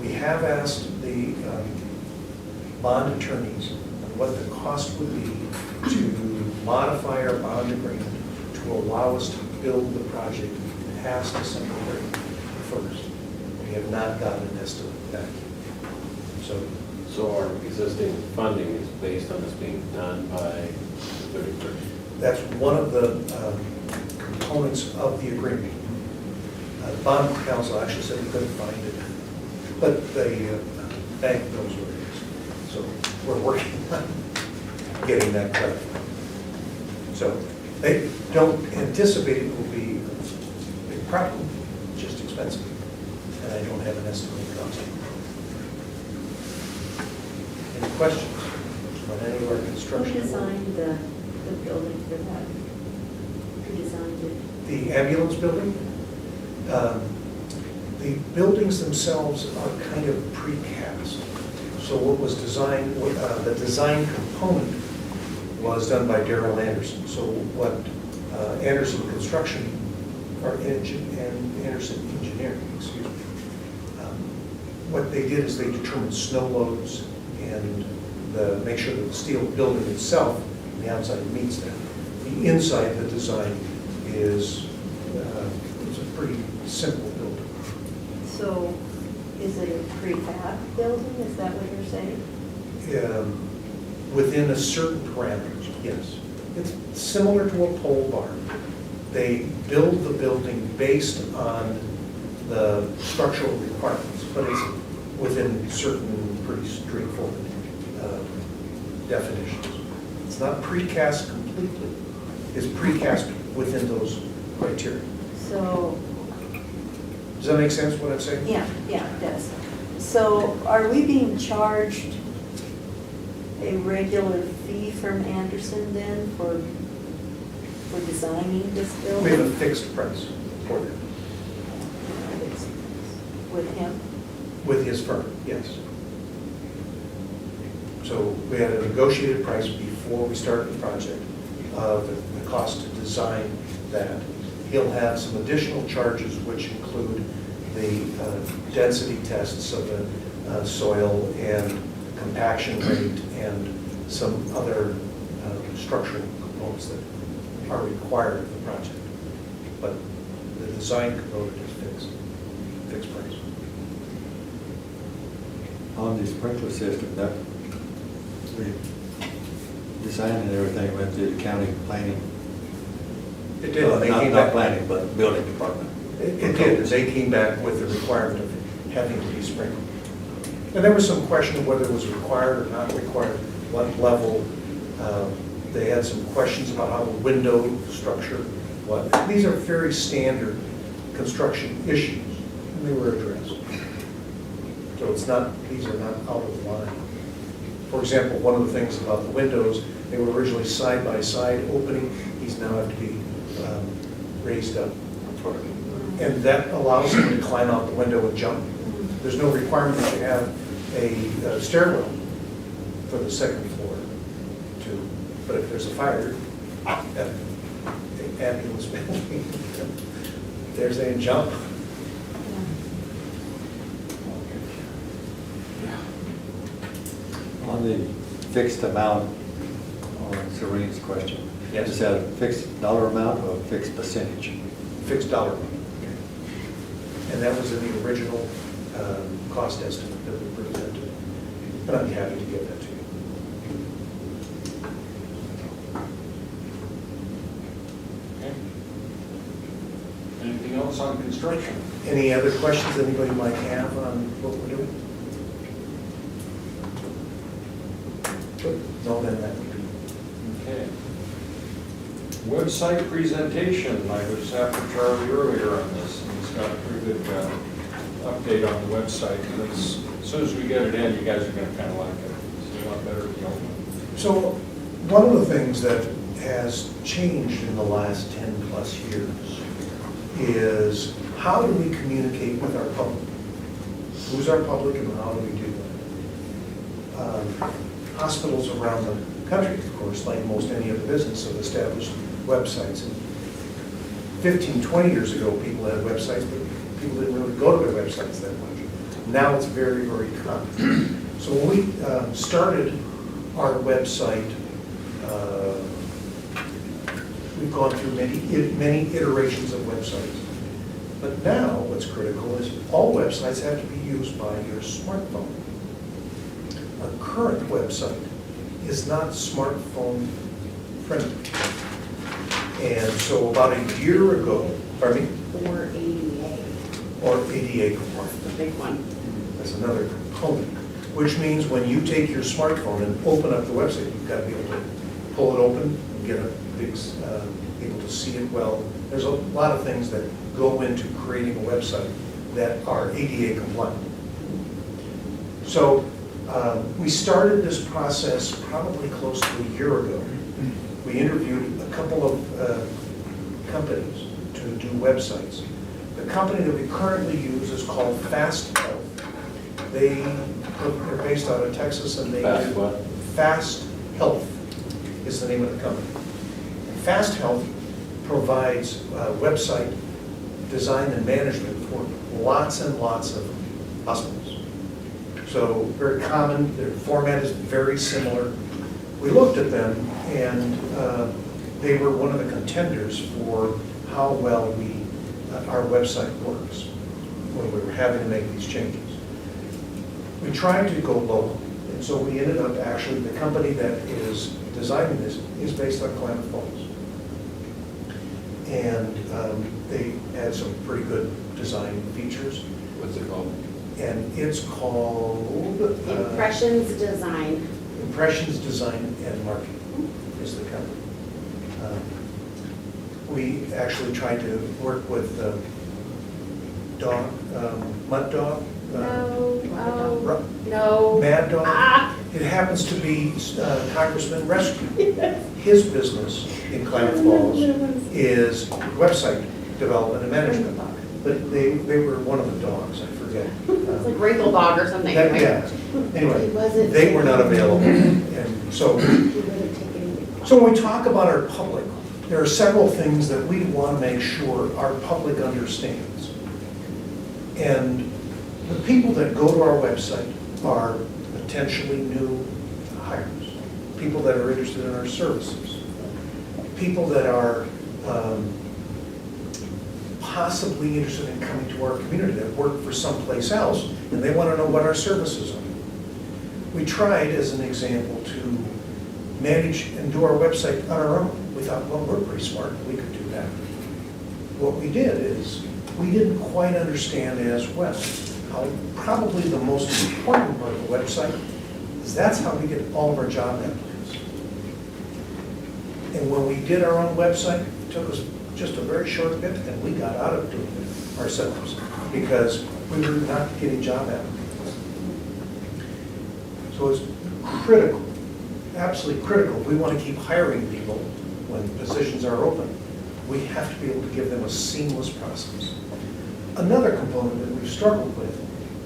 Speaker 7: We have asked the bond attorneys what the cost would be to modify our bond agreement to allow us to build the project past December 31st. We have not gotten an estimate back.
Speaker 6: So our existing funding is based on this being done by the 31st?
Speaker 7: That's one of the components of the agreement. The bond council actually said we couldn't find it, but the bank knows where it is. So we're working on getting that clarified. So they don't anticipate it will be a big problem, just expensive. And I don't have an estimate cost. Any questions on any of our construction?
Speaker 9: Who designed the building for that? Who designed it?
Speaker 7: The ambulance building? The buildings themselves are kind of precast. So what was designed, the design component was done by Darrell Anderson. So what Anderson Construction, or Anderson Engineering, excuse me, what they did is they determined snow loads and make sure that the steel building itself, on the outside, meets that. The inside, the design is a pretty simple building.
Speaker 9: So is it a prefab building? Is that what you're saying?
Speaker 7: Within a certain parameters, yes. It's similar to a pole barn. They build the building based on the structural requirements, but it's within certain pretty straightforward definitions. It's not precast completely. It's precast within those criteria.
Speaker 9: So,
Speaker 7: Does that make sense what I'm saying?
Speaker 9: yeah, it does. So are we being charged a regular fee from Anderson then for designing this building?
Speaker 7: We have a fixed price for that,
Speaker 9: With him?
Speaker 7: with his firm, yes. So we had a negotiated price before we started the project of the cost to design that. He'll have some additional charges which include the density tests of the soil and compaction rate and some other structural components that are required of the project. But the design component is fixed price.
Speaker 2: On the sprinkler system, that the design and everything went to the county planning.
Speaker 7: It did. They came
Speaker 2: Not
Speaker 7: back.
Speaker 2: planning, but building department.
Speaker 7: It did. They came back with the requirement of having to be sprinkled. And there was some question of whether it was required or not required, what level They had some questions about how the window structure, what, these are very standard construction issues, and they were addressed. So it's not, these are not out of line. For example, one of the things about the windows, they were originally side-by-side opening, these now have to be raised up. And that allows them to climb out the window and jump. There's no requirement that you have a stairwell for the second floor too. But if there's a fire at the ambulance building, there's a jump.
Speaker 2: On the fixed amount, on Serene's question.
Speaker 7: Yes.
Speaker 2: Is that a fixed dollar amount or a fixed percentage?
Speaker 7: Fixed dollar amount. And that was in the original cost estimate that we presented. But I'm happy to give that to you.
Speaker 1: Okay. Anything else on construction?
Speaker 7: Any other questions anybody might have on what we're doing? Good. No, then that would be.
Speaker 1: Okay. Website presentation, I was after Charlie earlier on this, and he's got a pretty good update on the website. And as soon as we get it in, you guys are gonna kind of like it. It's a lot better deal.
Speaker 7: So one of the things that has changed in the last 10 plus years is how do we communicate with our public? Who's our public and how do we do that? Hospitals around the country, of course, like most any other business, have established websites. And 15, 20 years ago, people had websites, but people didn't really go to their websites that much. Now it's very, very common. So when we started our website, we've gone through many iterations of websites. But now what's critical is all websites have to be used by your smartphone. Our current website is not smartphone friendly. And so about a year ago, pardon me?
Speaker 3: Or ADA,
Speaker 7: Or ADA compliant.
Speaker 3: the big one.
Speaker 7: That's another component, which means when you take your smartphone and open up the website, you've got to be able to pull it open and get a big, able to see it well. There's a lot of things that go into creating a website that are ADA compliant. So we started this process probably close to a year ago. We interviewed a couple of companies to do websites. The company that we currently use is called Fast Health. They're based out of Texas and they
Speaker 6: Fast
Speaker 7: do
Speaker 6: what?
Speaker 7: Fast Health is the name of the company. Fast Health provides website design and management for lots and lots of hospitals. So very common, their format is very similar. We looked at them and they were one of the contenders for how well our website works when we were having to make these changes. We tried to go local, and so we ended up actually, the company that is designing this is based on Klamath Falls. And they had some pretty good design features.
Speaker 6: What's it called?
Speaker 7: And it's called
Speaker 3: Impressions Design.
Speaker 7: Impressions Design and Marketing is the company. We actually tried to work with Mud Dog.
Speaker 3: No.
Speaker 7: Mad Dog.
Speaker 3: Ah.
Speaker 7: It happens to be Congressman Rescue. His business in Klamath Falls is website development and management. But they were one of the dogs, I forget.
Speaker 3: It's like Wrinkle Dog or something,
Speaker 7: That-
Speaker 3: right?
Speaker 7: Yeah, anyway,
Speaker 3: He wasn't-
Speaker 7: they were not available. And so when we talk about our public, there are several things that we want to make sure our public understands. And the people that go to our website are potentially new hires, people that are interested in our services, people that are possibly interested in coming to our community that work for someplace else, and they want to know what our services are. We tried, as an example, to manage and do our website on our own. We thought, well, we're pretty smart, we could do that. What we did is, we didn't quite understand as well how probably the most important part of the website is that's how we get all of our job applicants. And when we did our own website, it took us just a very short bit, and we got out of doing it ourselves because we were not getting job applicants. So it's critical, absolutely critical. If we want to keep hiring people when positions are open, we have to be able to give them a seamless process. Another component that we've struggled with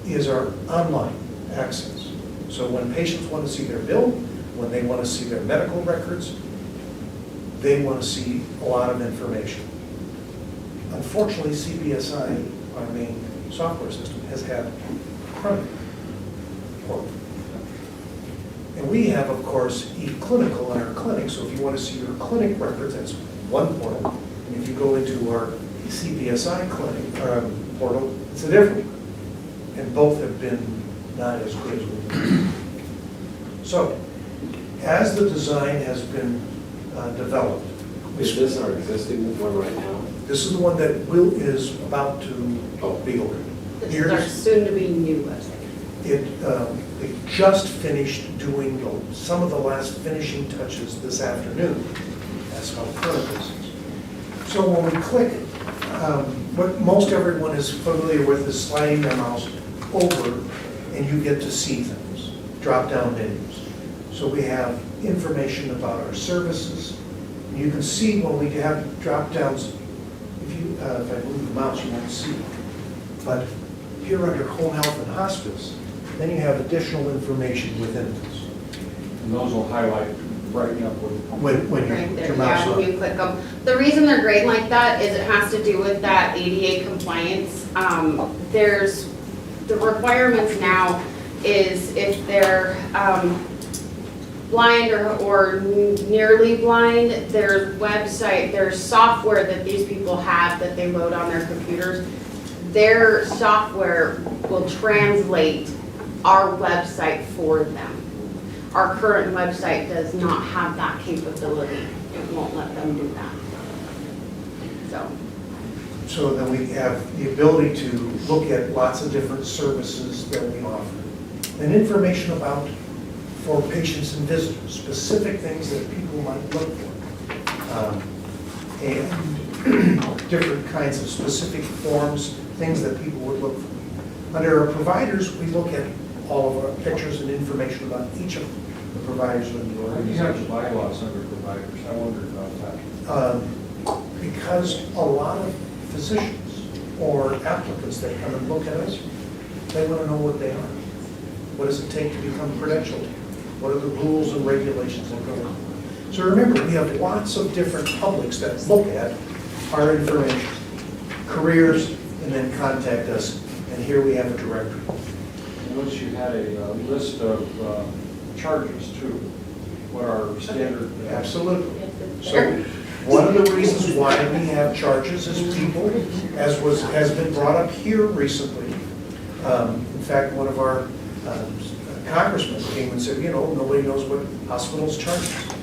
Speaker 7: is our online access. So when patients want to see their bill, when they want to see their medical records, they want to see a lot of information. Unfortunately, CBSI, our main software system, has had chronic portal. And we have, of course, eClinical in our clinic, so if you want to see your clinic records, that's one portal. And if you go into our CBSI clinic portal, it's a different one. And both have been not as good as we need. So, as the design has been developed,
Speaker 6: Is this our existing one right now?
Speaker 7: this is the one that is about to be opened.
Speaker 3: This is our soon-to-be new website.
Speaker 7: They just finished doing some of the last finishing touches this afternoon. That's how current this is. So when we click, what most everyone is familiar with is sliding their mouse over and you get to see things, drop-down menus. So we have information about our services. And you can see when we have drop-downs, if I move the mouse, you won't see. But here under home health and hospice, then you have additional information within this.
Speaker 1: And those will highlight, brighten up with.
Speaker 7: When you
Speaker 3: Right
Speaker 7: put
Speaker 3: there,
Speaker 7: your mouse
Speaker 3: yeah, when
Speaker 7: on.
Speaker 3: you click them. The reason they're graded like that is it has to do with that ADA compliance. There's, the requirements now is if they're blind or nearly blind, there's there's software that these people have that they load on their computers. Their software will translate our website for them. Our current website does not have that capability. It won't let them do that.
Speaker 7: So then we have the ability to look at lots of different services that we offer. And information about, for patients and visitors, specific things that people might look for. And different kinds of specific forms, things that people would look for. Under our providers, we look at all of our pictures and information about each of the providers in the
Speaker 1: Why do you have
Speaker 7: organization.
Speaker 1: bylaws under providers? I wondered about that.
Speaker 7: Because a lot of physicians or applicants that come and look at us, they want to know what they are. What does it take to become credentialed? What are the rules and regulations that go on? So remember, we have lots of different publics that look at our information, careers, and then contact us. And here we have a directory.
Speaker 1: Notice you had a list of charges too. What are standard?
Speaker 7: Absolutely. So one of the reasons why we have charges is people, has been brought up here recently. In fact, one of our congressmen came and said, nobody knows what hospitals charge us.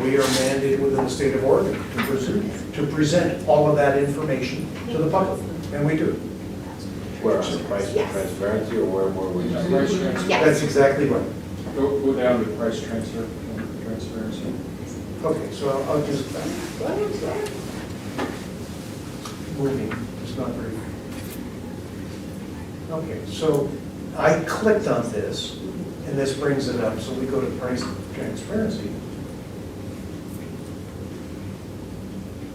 Speaker 7: We are mandated within the state of Oregon to present all of that information to the public, and we do.
Speaker 6: Where on the price of transparency or where were we?
Speaker 1: Price transfer.
Speaker 3: Yeah.
Speaker 7: That's exactly right.
Speaker 1: Go down to price transfer, transparency.
Speaker 7: Okay, so I'll just, moving, it's not very. Okay, so I clicked on this, and this brings it up, so we go to price transparency.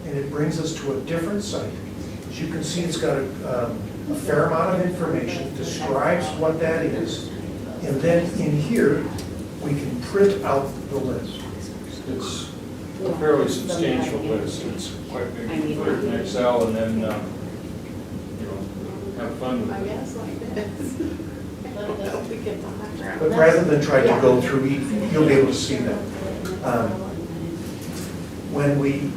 Speaker 7: And it brings us to a different site. As you can see, it's got a fair amount of information, describes what that is, and then in here, we can print out the list.
Speaker 1: It's a fairly substantial list. It's quite big. You put it in Excel and then, have fun with
Speaker 3: I
Speaker 1: it.
Speaker 3: guess like this.
Speaker 7: But rather than try to go through each, you'll be able to see that. When we,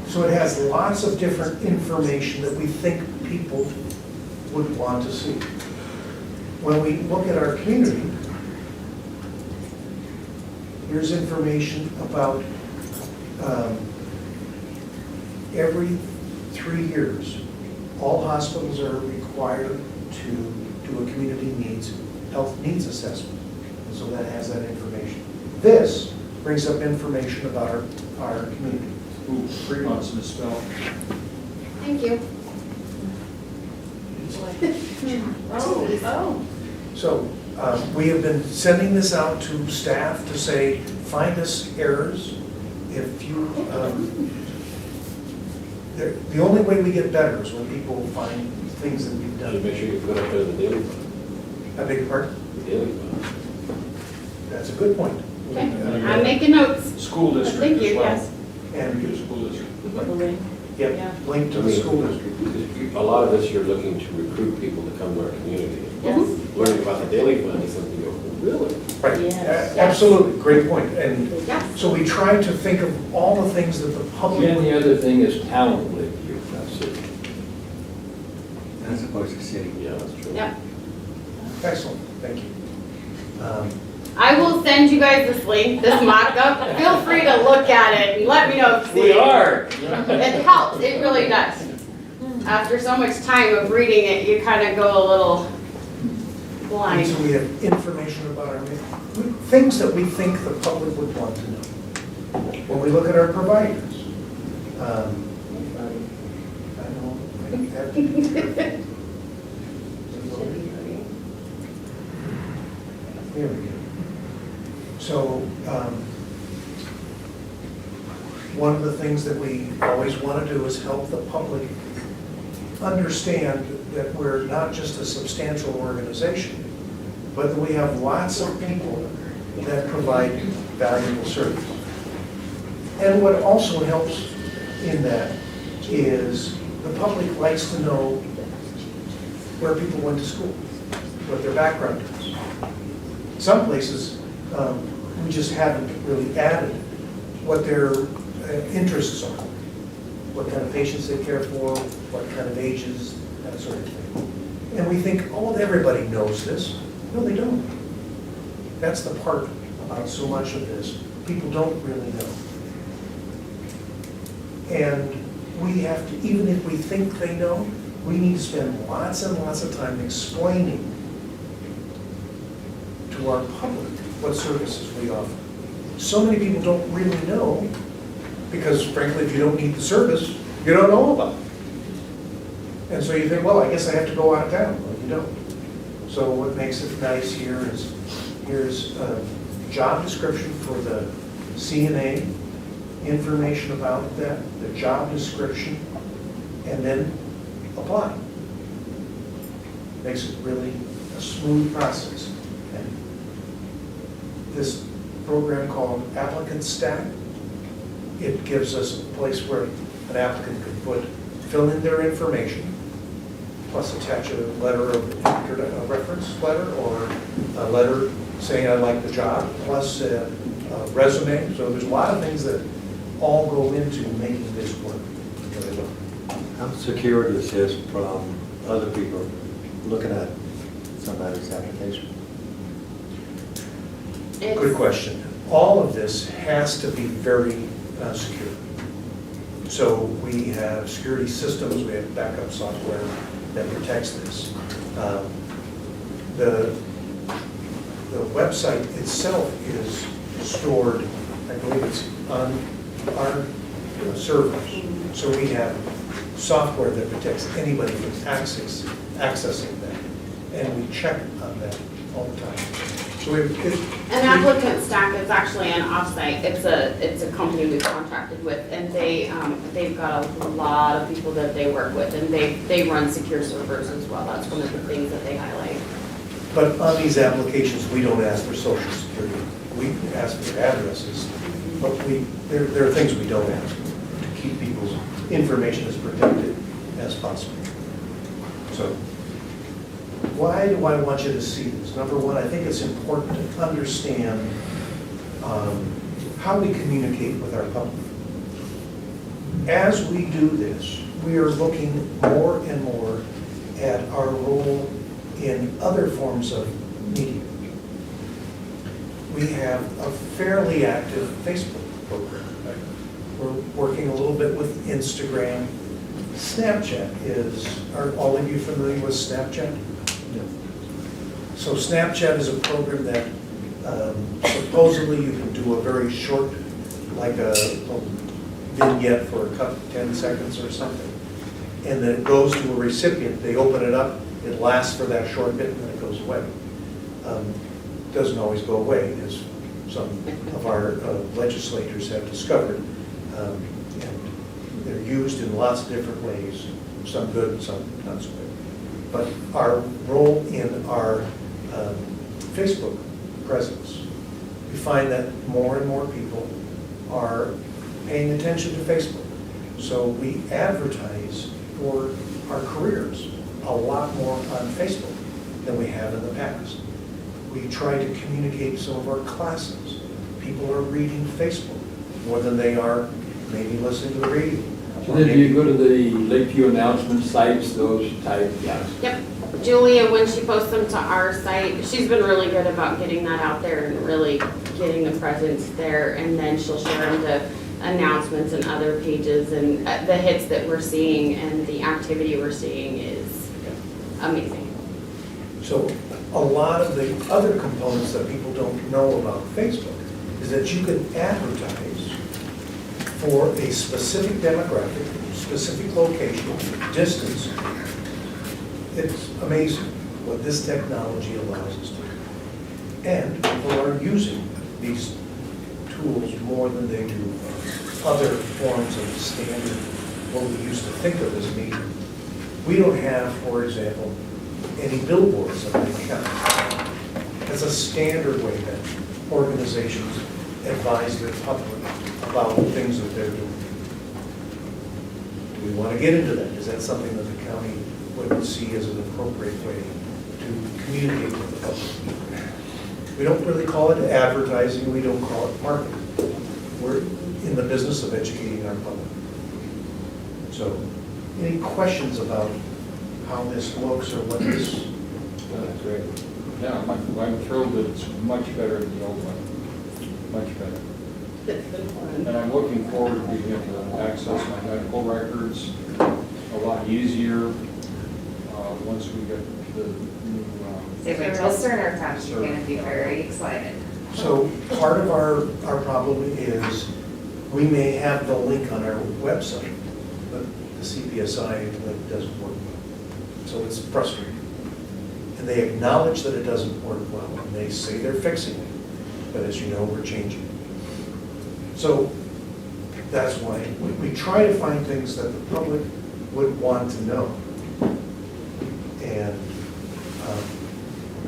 Speaker 7: so it has lots of different information that we think people would want to see. When we look at our community, here's information about every 3 years, all hospitals are required to do a community health needs assessment. And so that has that information. This brings up information about our community.
Speaker 1: Ooh, Fremont's misspelled.
Speaker 3: Thank you.
Speaker 4: Oh,
Speaker 7: So we have been sending this out to staff to say, find us errors. If you, the only way we get better is when people find things that we've
Speaker 6: Just
Speaker 7: done.
Speaker 6: make sure you put up there the daily fund,
Speaker 7: I beg your pardon?
Speaker 6: the daily fund.
Speaker 7: That's a good point.
Speaker 3: Okay, I'm making notes.
Speaker 1: School district
Speaker 3: Thank
Speaker 1: as
Speaker 3: you,
Speaker 1: well.
Speaker 3: yes.
Speaker 7: And,
Speaker 1: Your school district.
Speaker 4: the link.
Speaker 7: yep,
Speaker 4: Yeah.
Speaker 7: link to
Speaker 6: I
Speaker 7: the
Speaker 6: mean,
Speaker 7: school district.
Speaker 6: A lot of this, you're looking to recruit people to come to our community.
Speaker 4: Yes.
Speaker 6: Learning about the daily fund is something you go, really?
Speaker 7: Right,
Speaker 4: Yes.
Speaker 7: absolutely, great point. And
Speaker 3: Yes.
Speaker 7: so we try to think of all the things that the public.
Speaker 5: And the other thing is talent with you, that's it.
Speaker 2: As opposed to city.
Speaker 6: Yeah, that's true.
Speaker 3: Yep.
Speaker 7: Excellent, thank you.
Speaker 3: I will send you guys this link, this mock-up. Feel free to look at it and let me know if you see it. It helps, it really does. After so much time of reading it, you kind of go a little
Speaker 7: And
Speaker 3: blind.
Speaker 7: so we have information about our, things that we think the public would want to know. When we look at our providers, I know, I have to. There we go. So, one of the things that we always want to do is help the public understand that we're not just a substantial organization, but that we have lots of people that provide valuable service. And what also helps in that is the public likes to know where people went to school, what their background is. Some places, we just haven't really added what their interests are, what kind of patients they care for, what kind of ages, that sort of thing. And we think, oh, everybody knows this. No, they don't. That's the part about so much of this. People don't really know. And we have to, even if we think they know, we need to spend lots and lots of time explaining to our public what services we offer. So many people don't really know, because frankly, if you don't need the service, you don't know about it. And so you think, well, I guess I have to go out of town. Well, you don't. So what makes it nice here is, here's a job description for the CNA, information about that, the job description, and then apply. Makes it really a smooth process. And this program called Applicant Stack, it gives us a place where an applicant could fill in their information, plus attach a letter of a reference letter, or a letter saying I like the job, plus a resume. So there's a lot of things that all go into making this work really well.
Speaker 2: How secure is this from other people looking at somebody's application?
Speaker 7: Good question. All of this has to be very secure. So we have security systems, we have backup software that protects this. The website itself is stored, I believe it's on our servers. So we have software that protects anybody from accessing that. And we check on that all the time. So
Speaker 3: An Applicant Stack is actually an offsite. It's a company we contracted with, and they've got a lot of people that they work with, and they run secure servers as well. That's one of the things that they highlight.
Speaker 7: But on these applications, we don't ask for social security. We ask for addresses, but there are things we don't ask to keep people's information as protected as possible. So why do I want you to see this? Number one, I think it's important to understand how we communicate with our public. As we do this, we are looking more and more at our role in other forms of media. We have a fairly active Facebook program. We're working a little bit with Instagram. Snapchat are all of you familiar with Snapchat? So Snapchat is a program that Supposedly, you can do a very short, like a vignette for a couple, 10 seconds or something. And then it goes to a recipient, they open it up, it lasts for that short bit, and then it goes away. Doesn't always go away, as some of our legislators have discovered. And they're used in lots of different ways, some good, some not so good. But our role in our Facebook presence, we find that more and more people are paying attention to Facebook. So we advertise for our careers a lot more on Facebook than we have in the past. We try to communicate some of our classes. People are reading Facebook more than they are maybe listening to the radio.
Speaker 5: So then do you go to the Lakeview announcement sites, those type? Yes.
Speaker 3: Yep. Julia, when she posts them to our site, she's been really good about getting that out there and really getting the presence there. And then she'll share them to announcements and other pages, and the hits that we're seeing and the activity we're seeing is amazing.
Speaker 7: So a lot of the other components that people don't know about Facebook is that you can advertise for a specific demographic, specific location, distance. It's amazing what this technology allows us to do. And people are using these tools more than they do other forms of standard, what we used to think of as media. We don't have, for example, any billboards of any kind. That's a standard way that organizations advise their public about the things that they're doing. Do we want to get into that? Is that something that the county would see as an appropriate way to communicate with the public? We don't really call it advertising, we don't call it marketing. We're in the business of educating our public. So, any questions about how this looks or what this?
Speaker 1: That's great. Yeah, I'm thrilled that it's much better than the old one, much better.
Speaker 3: It's been fun.
Speaker 1: And I'm looking forward to being able to access my medical records a lot easier once we get the new.
Speaker 8: Say, wait till Cerner comes, you're gonna be very excited.
Speaker 7: So part of our problem is we may have the link on our website, but the CPSI link doesn't work well. So it's frustrating. And they acknowledge that it doesn't work well, and they say they're fixing it, but as you know, we're changing it. So that's why we try to find things that the public would want to know. And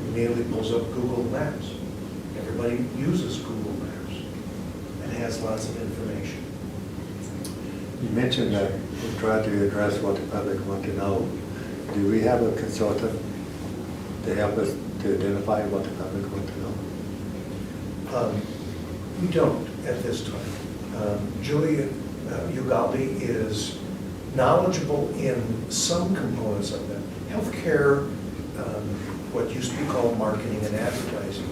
Speaker 7: immediately pulls up Google Maps. Everybody uses Google Maps and has lots of information.
Speaker 2: You mentioned that we try to address what the public want to know. Do we have a consultant to help us to identify what the public want to know?
Speaker 7: We don't at this time. Julia Ugaldi is knowledgeable in some components of that. Healthcare, what used to be called marketing and advertising,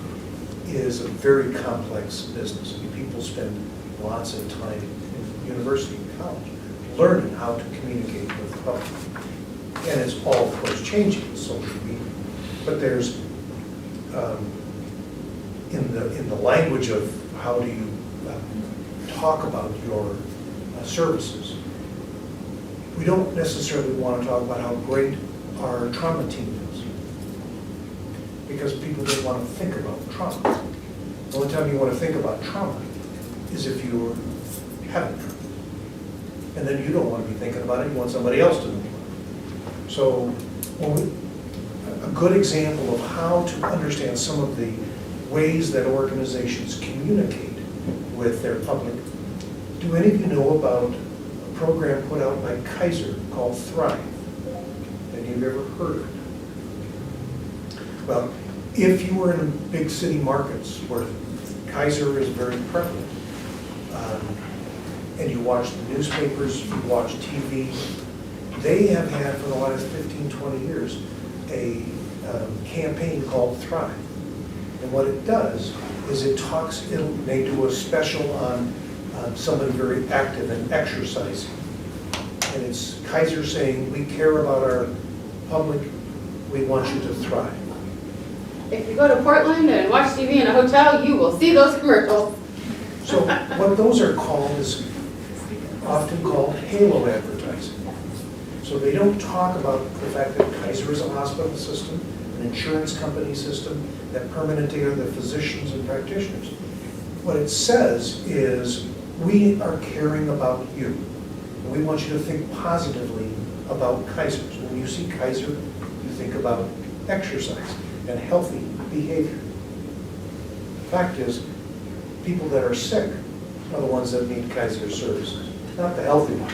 Speaker 7: is a very complex business. I mean, people spend lots of time in university and college learning how to communicate with the public. And it's all, of course, changing with social media. But there's, in the language of how do you talk about your services, we don't necessarily want to talk about how great our trauma team is, because people don't want to think about trauma. The only time you want to think about trauma is if you're having trauma. And then you don't want to be thinking about it, you want somebody else to know about it. So a good example of how to understand some of the ways that organizations communicate with their public. Do any of you know about a program put out by Kaiser called Thrive? Any of you ever heard of it? Well, if you were in big city markets where Kaiser is very prevalent, and you watch the newspapers, you watch TV, they have had for the last 15, 20 years a campaign called Thrive. And what it does is they do a special on somebody very active and exercising. And it's Kaiser saying, we care about our public, we want you to thrive.
Speaker 3: if you go to Portland and watch TV in a hotel, you will see those commercials.
Speaker 7: So what those are called is often called halo advertising. So they don't talk about the fact that Kaiser is a hospital system, an insurance company system, that Permanente are the physicians and practitioners. What it says is, we are caring about you. And we want you to think positively about Kaiser. So when you see Kaiser, you think about exercise and healthy behavior. The fact is, people that are sick are the ones that need Kaiser services, not the healthy ones.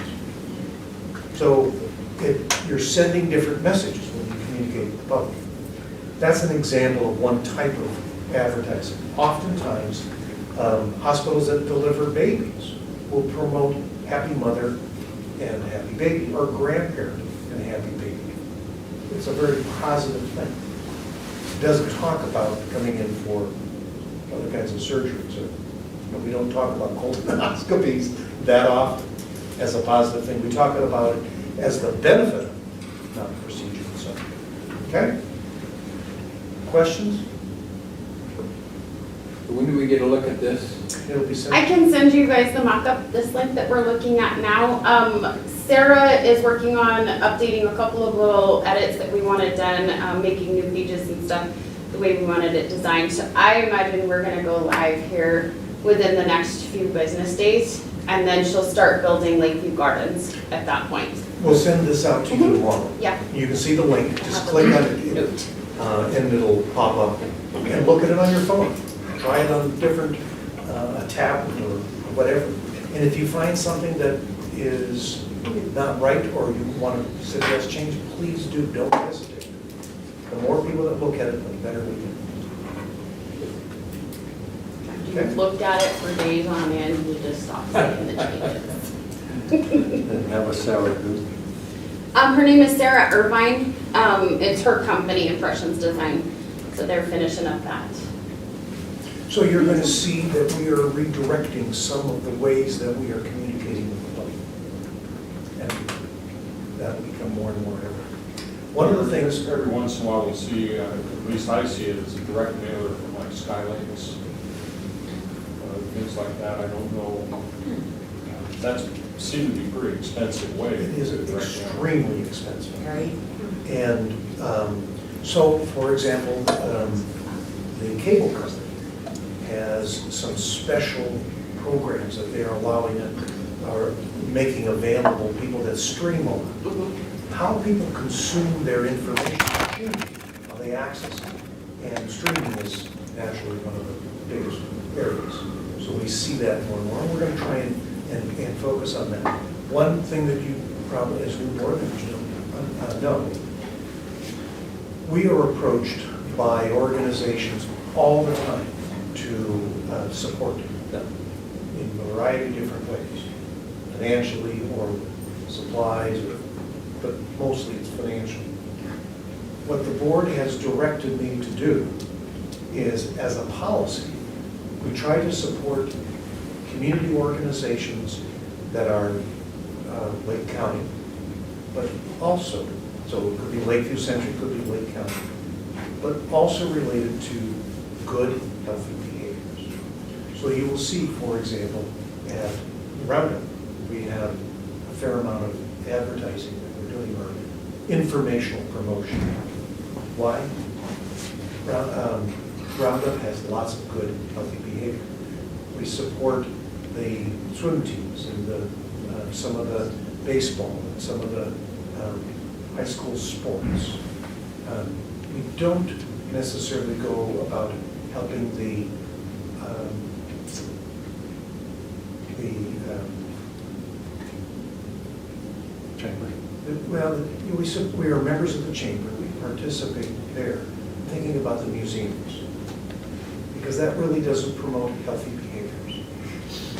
Speaker 7: So you're sending different messages when you communicate with the public. That's an example of one type of advertising. Oftentimes, hospitals that deliver babies will promote happy mother and happy baby, or grandparent and happy baby. It's a very positive thing. It doesn't talk about coming in for other kinds of surgeries. We don't talk about colonoscopies that often as a positive thing. We talk about it as the benefit, not the procedure itself. Okay? Questions?
Speaker 5: When do we get a look at this?
Speaker 7: It'll be sent.
Speaker 3: I can send you guys the mock-up, this link that we're looking at now. Sarah is working on updating a couple of little edits that we wanted done, making new pages and stuff the way we wanted it designed. So I imagine we're gonna go live here within the next few business days, and then she'll start building Lakeview Gardens at that point.
Speaker 7: We'll send this out to you tomorrow.
Speaker 3: Yeah.
Speaker 7: You can see the link, just click on it,
Speaker 3: Note.
Speaker 7: and it'll pop up. And look at it on your phone. Try it on different, a tablet or whatever. And if you find something that is not right, or you want to suggest change, please do, don't hesitate. The more people that look at it, the better we do.
Speaker 3: After you've looked at it for days on end, you just stop making the changes.
Speaker 2: And that was Sarah who?
Speaker 3: Her name is Sarah Irvine. It's her company, Impressions Design. So they're finishing up that.
Speaker 7: So you're going to see that we are redirecting some of the ways that we are communicating with the public. And that will become more and more evident. One of the things,
Speaker 1: Every once in a while, we'll see, at least I see it as a direct mailer from like Skylinks, things like that. I don't know. That's seemed to be a pretty expensive way.
Speaker 7: it is
Speaker 1: to direct mail.
Speaker 7: extremely expensive.
Speaker 9: Right.
Speaker 7: And so, for example, the cable company has some special programs that they are allowing it, are making available people that stream on it.
Speaker 3: Mm-hmm.
Speaker 7: How people consume their information, how they access it. And streaming is naturally one of the biggest areas. So we see that more and more. We're going to try and focus on that. One thing that you probably, as new board members know, we are approached by organizations all the time to support them in a variety of different ways, financially or supplies, but mostly it's financial. What the board has directed me to do is, as a policy, we try to support community organizations that are Lake County, but also, so it could be Lakeview Century, could be Lake County, but also related to good, healthy behaviors. So you will see, for example, at Roundup, we have a fair amount of advertising that we're doing, or informational promotion. Why? Roundup has lots of good, healthy behavior. We support the swim teams and some of the baseball and some of the high school sports. We don't necessarily go about helping the
Speaker 2: Chamber.
Speaker 7: well, we are members of the chamber. We participate there, thinking about the museums, because that really doesn't promote healthy behaviors.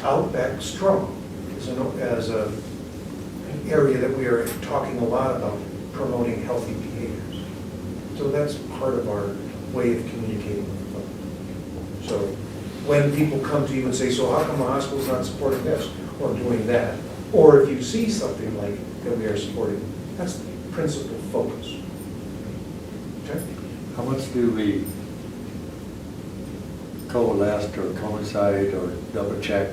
Speaker 7: Outback Strong is an area that we are talking a lot about promoting healthy behaviors. So that's part of our way of communicating with the public. So when people come to you and say, so how come the hospital's not supporting this or doing that? Or if you see something like that we are supporting, that's the principal focus. Okay?
Speaker 2: How much do we coalesce or coincide or double check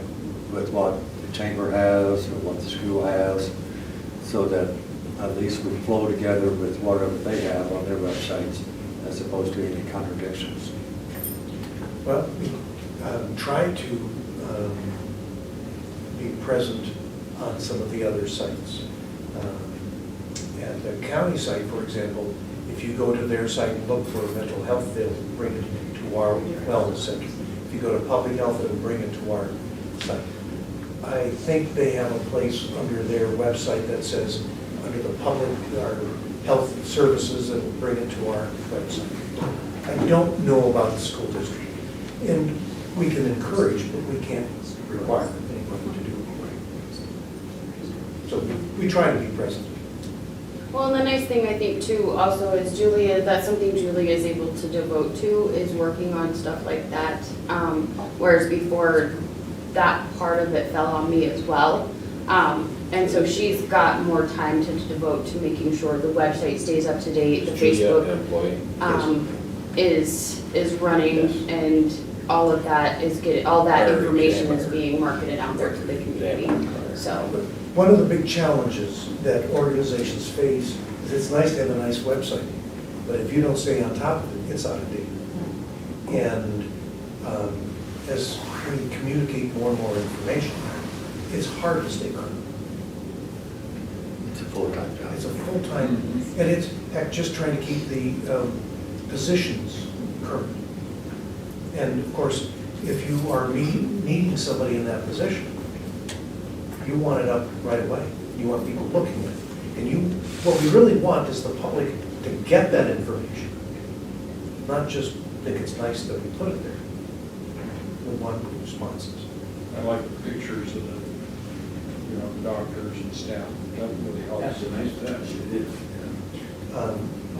Speaker 2: with what the chamber has or what the school has, so that at least we flow together with whatever they have on their websites, as opposed to any contradictions.
Speaker 7: Well, we try to be present on some of the other sites. At the county site, for example, if you go to their site and look for mental health, they'll bring it to our wellness center. If you go to public health, it'll bring it to our site. I think they have a place under their website that says, under the public, our health services, it'll bring it to our website. I don't know about the school district. And we can encourage, but we can't require anybody to do it. So we try to be present.
Speaker 3: Well, and the nice thing I think too also is Julia, that's something Julia is able to devote to, is working on stuff like that. Whereas before, that part of it fell on me as well. And so she's got more time to devote to making sure the website stays up to date, the Facebook is running, and all of that is all that information is being marketed out there to the community. So
Speaker 7: One of the big challenges that organizations face is it's nice to have a nice website, but if you don't stay on top of it, it's out of date. And as we communicate more and more information, it's hard to stay current.
Speaker 2: It's a full-time job.
Speaker 7: It's a full-time, and it's just trying to keep the positions current. And of course, if you are needing somebody in that position, you want it up right away. You want people looking at it. And what we really want is the public to get that information, not just think it's nice that we put it there. We want responses.
Speaker 1: I like the pictures of the, doctors and staff. That really helps.
Speaker 5: That's a nice touch, it is.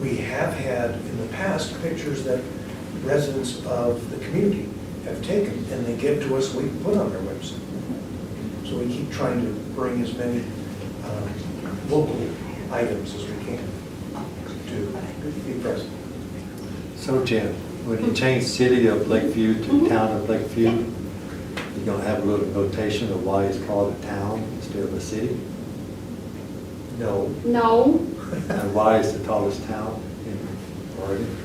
Speaker 7: We have had in the past pictures that residents of the community have taken and they give to us, we put on their website. So we keep trying to bring as many local items as we can to be present.
Speaker 2: So Jim, when you change city of Lakeview to town of Lakeview, you're gonna have a little notation of why it's called a town instead of a city?
Speaker 7: No.
Speaker 3: no,
Speaker 2: And why is the tallest town in Oregon?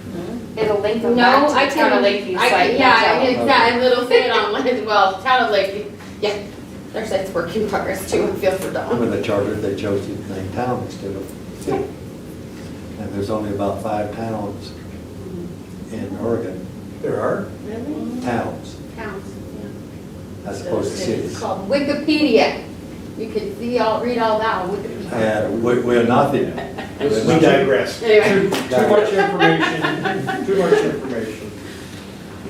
Speaker 8: It'll link them
Speaker 3: no,
Speaker 8: back
Speaker 3: I
Speaker 8: to the town of
Speaker 3: can,
Speaker 8: Lakeview
Speaker 3: I
Speaker 8: site.
Speaker 3: can, yeah,
Speaker 8: themselves.
Speaker 3: exactly, little thing on as well, Town of Lakeview, yeah, their site's work in progress too, I feel for Dawn.
Speaker 2: When they chartered, they chose to name town instead of city. And there's only about 5 towns in Oregon,
Speaker 7: There are?
Speaker 3: Really?
Speaker 2: towns,
Speaker 3: Towns,
Speaker 2: as opposed to
Speaker 3: It's
Speaker 2: cities.
Speaker 3: called Wikipedia. You can read all that on Wikipedia.
Speaker 2: And we're nothing.
Speaker 7: We digress.
Speaker 3: Anyway,
Speaker 1: Too much information, too much information.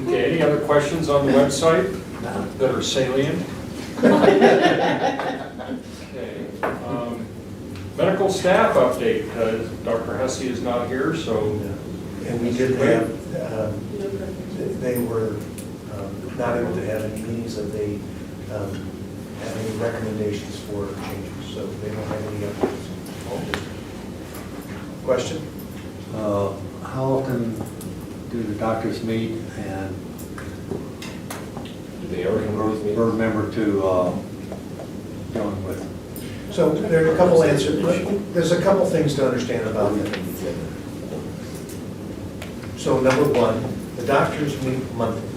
Speaker 1: Okay, any other questions on the website that are salient? Okay. Medical staff update, Dr. Hussey is not here, so
Speaker 7: And we did have, they were not able to have any meetings that they have any recommendations for changes, so they don't have any updates. Question?
Speaker 2: How often do the doctors meet, and
Speaker 6: Do they ever come to these
Speaker 2: board
Speaker 6: meetings?
Speaker 2: member to go in with?
Speaker 7: So there are a couple answers, there's a couple things to understand about that. So number one, the doctors meet monthly.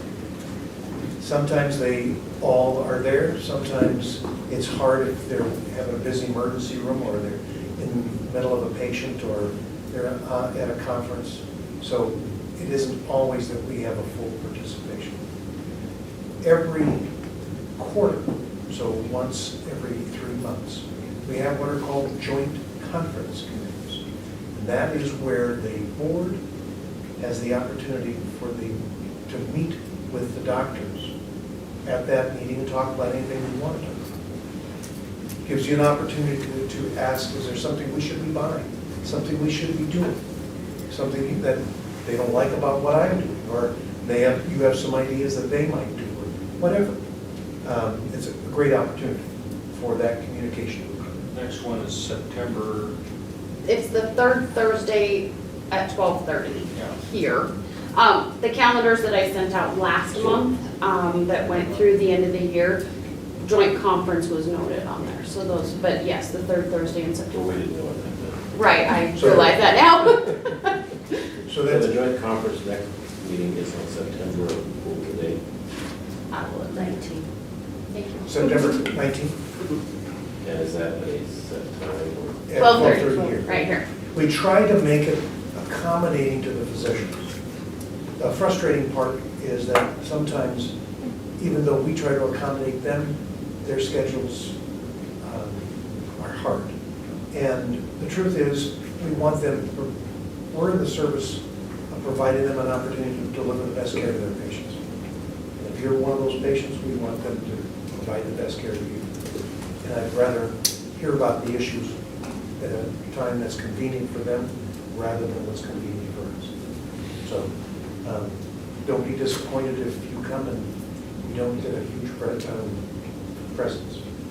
Speaker 7: Sometimes they all are there, sometimes it's hard if they're having a busy emergency room, or they're in the middle of a patient, or they're at a conference. So it isn't always that we have a full participation. Every quarter, so once every 3 months, we have what are called joint conference committees. And that is where the board has the opportunity to meet with the doctors at that meeting and talk about anything we want to. Gives you an opportunity to ask, is there something we should be buying? Something we should be doing? Something that they don't like about what I'm doing, or you have some ideas that they might do, or whatever. It's a great opportunity for that communication to occur.
Speaker 1: next one is September.
Speaker 3: it's the third Thursday at 12:30
Speaker 1: Yeah.
Speaker 3: here. The calendars that I sent out last month, that went through the end of the year, joint conference was noted on there, so those, but yes, the third Thursday in
Speaker 6: Well,
Speaker 3: September.
Speaker 6: we didn't know what that meant.
Speaker 3: Right, I
Speaker 7: So-
Speaker 3: realize that now.
Speaker 7: So
Speaker 6: So
Speaker 7: that's,
Speaker 6: the joint conference next meeting is on September, what was the date?
Speaker 3: I will,
Speaker 4: 19.
Speaker 3: thank you.
Speaker 7: September 19th?
Speaker 6: And is that a set time or?
Speaker 7: At
Speaker 3: 12:30,
Speaker 7: here.
Speaker 3: right here.
Speaker 7: We try to make it accommodating to the physician. The frustrating part is that sometimes, even though we try to accommodate them, their schedules are hard. And the truth is, we want them, we're in the service of providing them an opportunity to deliver the best care to their patients. And if you're one of those patients, we want them to provide the best care to you. And I'd rather hear about the issues at a time that's convenient for them rather than what's convenient for us. So don't be disappointed if you come and you don't get a huge presence.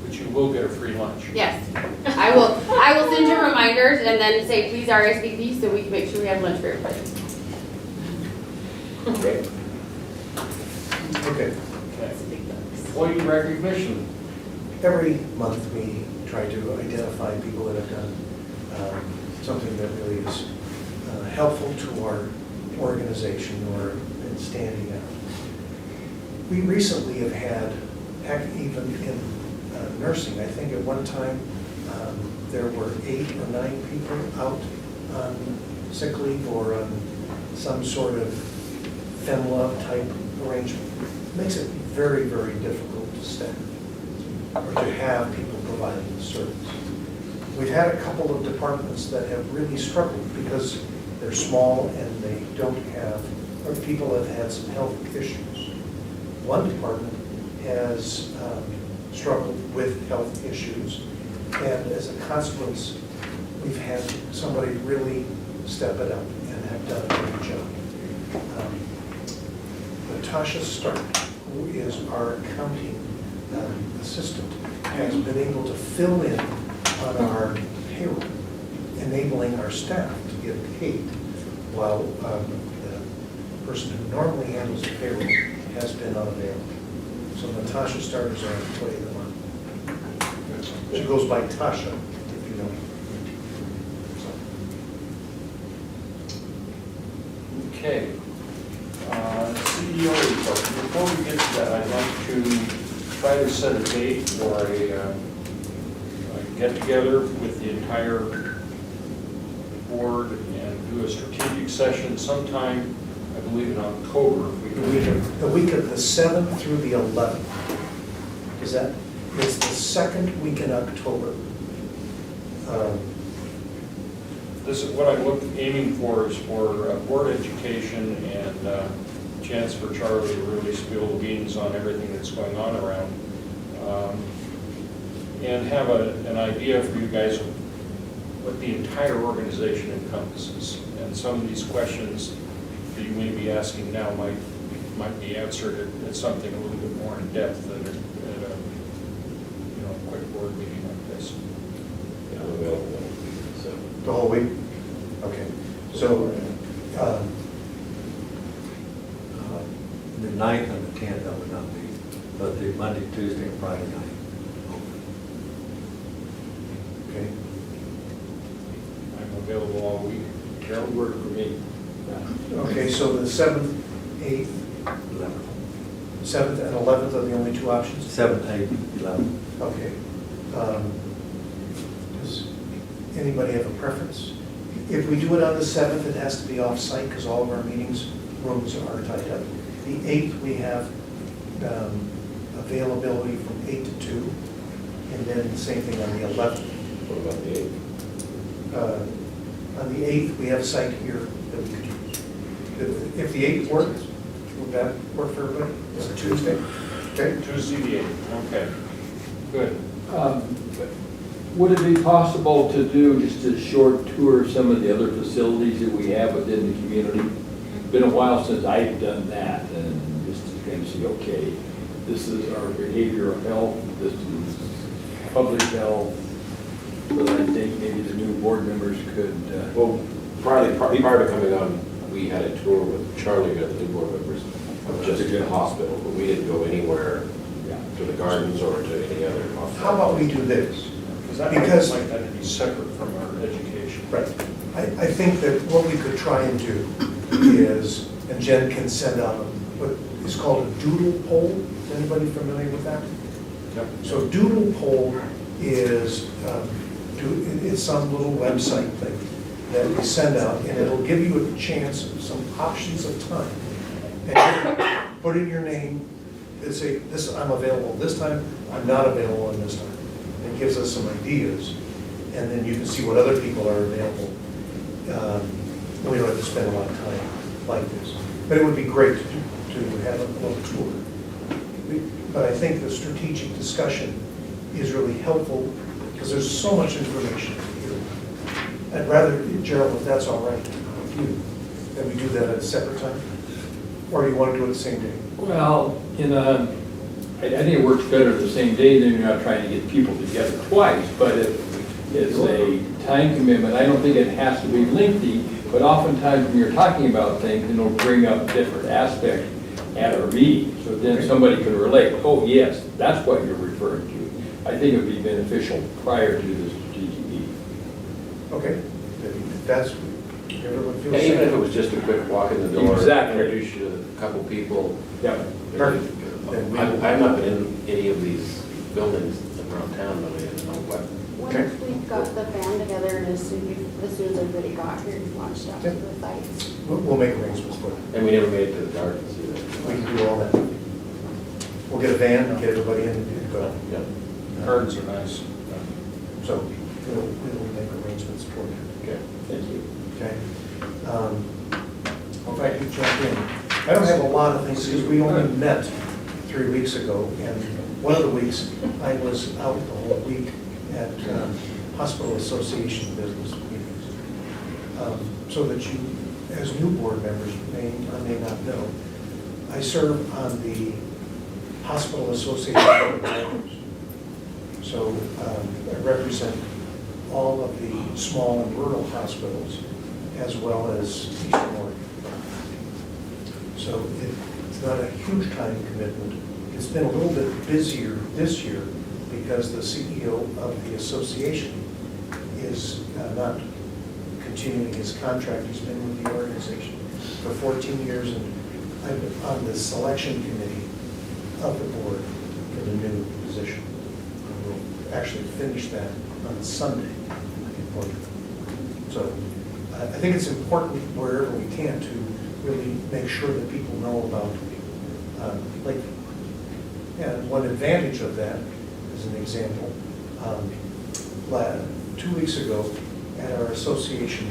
Speaker 1: But you will get a free lunch.
Speaker 3: Yes, I will send you reminders and then say, please RSVP, so we can make sure we have lunch for everybody.
Speaker 6: Okay.
Speaker 7: Okay.
Speaker 1: Okay. Employee recognition.
Speaker 7: Every month, we try to identify people that have done something that really is helpful to our organization or been standing out. We recently have had, heck, even in nursing, I think at one time, there were 8 or 9 people out on sick leave or on some sort of FEMLA type arrangement. It makes it very, very difficult to staff or to have people providing the service. We've had a couple of departments that have really struggled because they're small and they don't have, or people have had some health issues. One department has struggled with health issues, and as a consequence, we've had somebody really step it up and have done a great job. Natasha Stark, who is our accounting assistant, has been able to fill in on our payroll, enabling our staff to get paid, while the person who normally handles the payroll has been unavailable. So Natasha Stark is our employee of the month. She goes by Tasha, if you know.
Speaker 1: Okay. CEO report. Before we get to that, I'd like to try to set a date for a get-together with the entire board and do a strategic session sometime, I believe in October. If we can.
Speaker 7: The week of the 7th through the 11th. Is that, it's the second week in October.
Speaker 1: This is what I'm aiming for, is for board education and chance for Charlie to really spill the beans on everything that's going on around. And have an idea for you guys of what the entire organization encompasses. And some of these questions that you may be asking now might be answered at something a little bit more in depth than at a quick board meeting like this.
Speaker 6: Yeah, I'm available. So,
Speaker 7: The whole week? Okay. So,
Speaker 2: The 9th and the 10th, that would not be, but the Monday, Tuesday, and Friday night.
Speaker 7: okay.
Speaker 1: I'm available all week.
Speaker 5: That would work for me.
Speaker 7: Okay, so the 7th, 8th,
Speaker 2: 11th.
Speaker 7: 7th and 11th are the only two options?
Speaker 2: 7th, 8th, 11th.
Speaker 7: Okay. Does anybody have a preference? If we do it on the 7th, it has to be off-site because all of our meetings rooms are tied up. The 8th, we have availability from 8 to 2, and then same thing on the 11th.
Speaker 6: what about the 8th?
Speaker 7: On the 8th, we have a site here that we could use. If the 8th works, would that work for everybody? It's a Tuesday? Okay.
Speaker 1: Tuesday the 8th, okay. Good.
Speaker 5: Would it be possible to do just a short tour of some of the other facilities that we have within the community? Been a while since I've done that, and just to kind of see, okay, this is our behavioral health, this is public health, but I think maybe the new board members could,
Speaker 6: Well, prior to coming on we had a tour with Charlie, the new board members, of just the hospital, but we didn't go anywhere to the gardens or to any other hospital.
Speaker 7: How about we do this?
Speaker 1: Because I
Speaker 7: Because-
Speaker 1: would like that to be separate from our education.
Speaker 7: Right. I think that what we could try and do is, and Jen can send out what is called a doodle poll. Is anybody familiar with that?
Speaker 1: Yep.
Speaker 7: So doodle poll is, it's some little website thing that we send out, and it'll give you a chance, some options of time. And you put in your name, and say, this, I'm available this time, I'm not available on this time. It gives us some ideas, and then you can see what other people are available. We don't have to spend a lot of time like this. But it would be great to have a little tour. But I think the strategic discussion is really helpful, because there's so much information here. I'd rather, Gerald, if that's all right with you, that we do that at a separate time? Or do you want to do it the same day?
Speaker 5: Well, I think it works better the same day, then you're not trying to get people together twice, but if it's a time commitment, I don't think it has to be lengthy, but oftentimes when you're talking about things, it'll bring up different aspects at our meeting, so then somebody can relate, oh, yes, that's what you're referring to. I think it would be beneficial prior to the strategic meeting.
Speaker 7: Okay, if that's, everyone feels
Speaker 6: Yeah, even if it
Speaker 7: safe.
Speaker 6: was just a quick walk in the door,
Speaker 5: Exactly.
Speaker 6: introduce you to a couple people.
Speaker 5: Yeah.
Speaker 7: Perfect. Then we-
Speaker 6: I've not been in any of these buildings around town, really, I don't know what.
Speaker 7: Okay.
Speaker 3: Once we've got the band together and as soon as everybody got here, we launched out to the sites.
Speaker 7: We'll make arrangements for it.
Speaker 6: And we never made it to the gardens either.
Speaker 7: We can do all that. We'll get a van, get everybody in and go.
Speaker 6: Yeah.
Speaker 1: Gardens are nice.
Speaker 7: So we'll make arrangements for that.
Speaker 6: Okay.
Speaker 5: Thank you.
Speaker 7: Okay? If I could jump in. I don't have a lot of things, because we only met 3 weeks ago, and one of the weeks, I was out the whole week at Hospital Association business meetings. So that you, as new board members, may or may not know, I serve on the Hospital Association Board of Directors. So I represent all of the small and rural hospitals, as well as Eastern Oregon. So it's not a huge time commitment. It's been a little bit busier this year because the CEO of the association is not continuing his contract. He's been with the organization for 14 years, and I'm on the selection committee of the board for the new position. And we'll actually finish that on Sunday. So I think it's important wherever we can to really make sure that people know about Lakeview. And one advantage of that, as an example, 2 weeks ago at our association,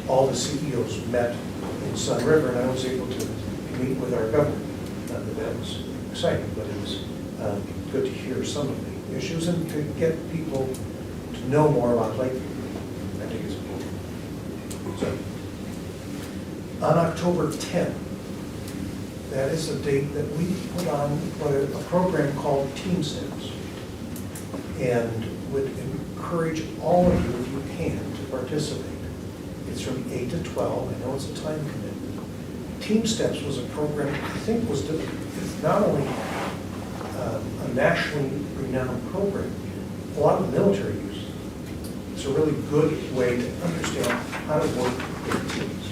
Speaker 7: all the CEOs met in Sun River, and I was able to meet with our governor. Not that that was exciting, but it was good to hear some of the issues and to get people to know more about Lakeview. I think it's important. So, on October 10th, that is a date that we put on a program called Team Steps, and would encourage all of you, if you can, to participate. It's from 8 to 12. I know it's a time commitment. Team Steps was a program I think was not only a nationally renowned program, a lot of the military use it. It's a really good way to understand how to work with teams.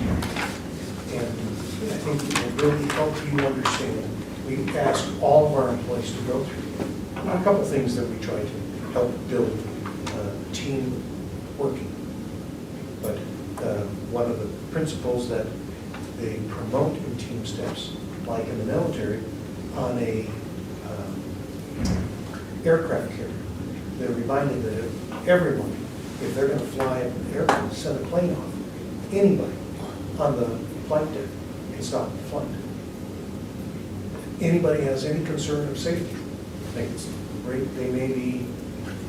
Speaker 7: And I think it will really help you understand. We ask all of our employees to go through a couple things that we try to help build team working. But one of the principles that they promote in Team Steps, like in the military, on a aircraft carrier, they're reminded that everyone, if they're going to fly an airplane, send a plane off, anybody on the flight deck can stop the flight. Anybody has any concern of safety, I think it's great. They may be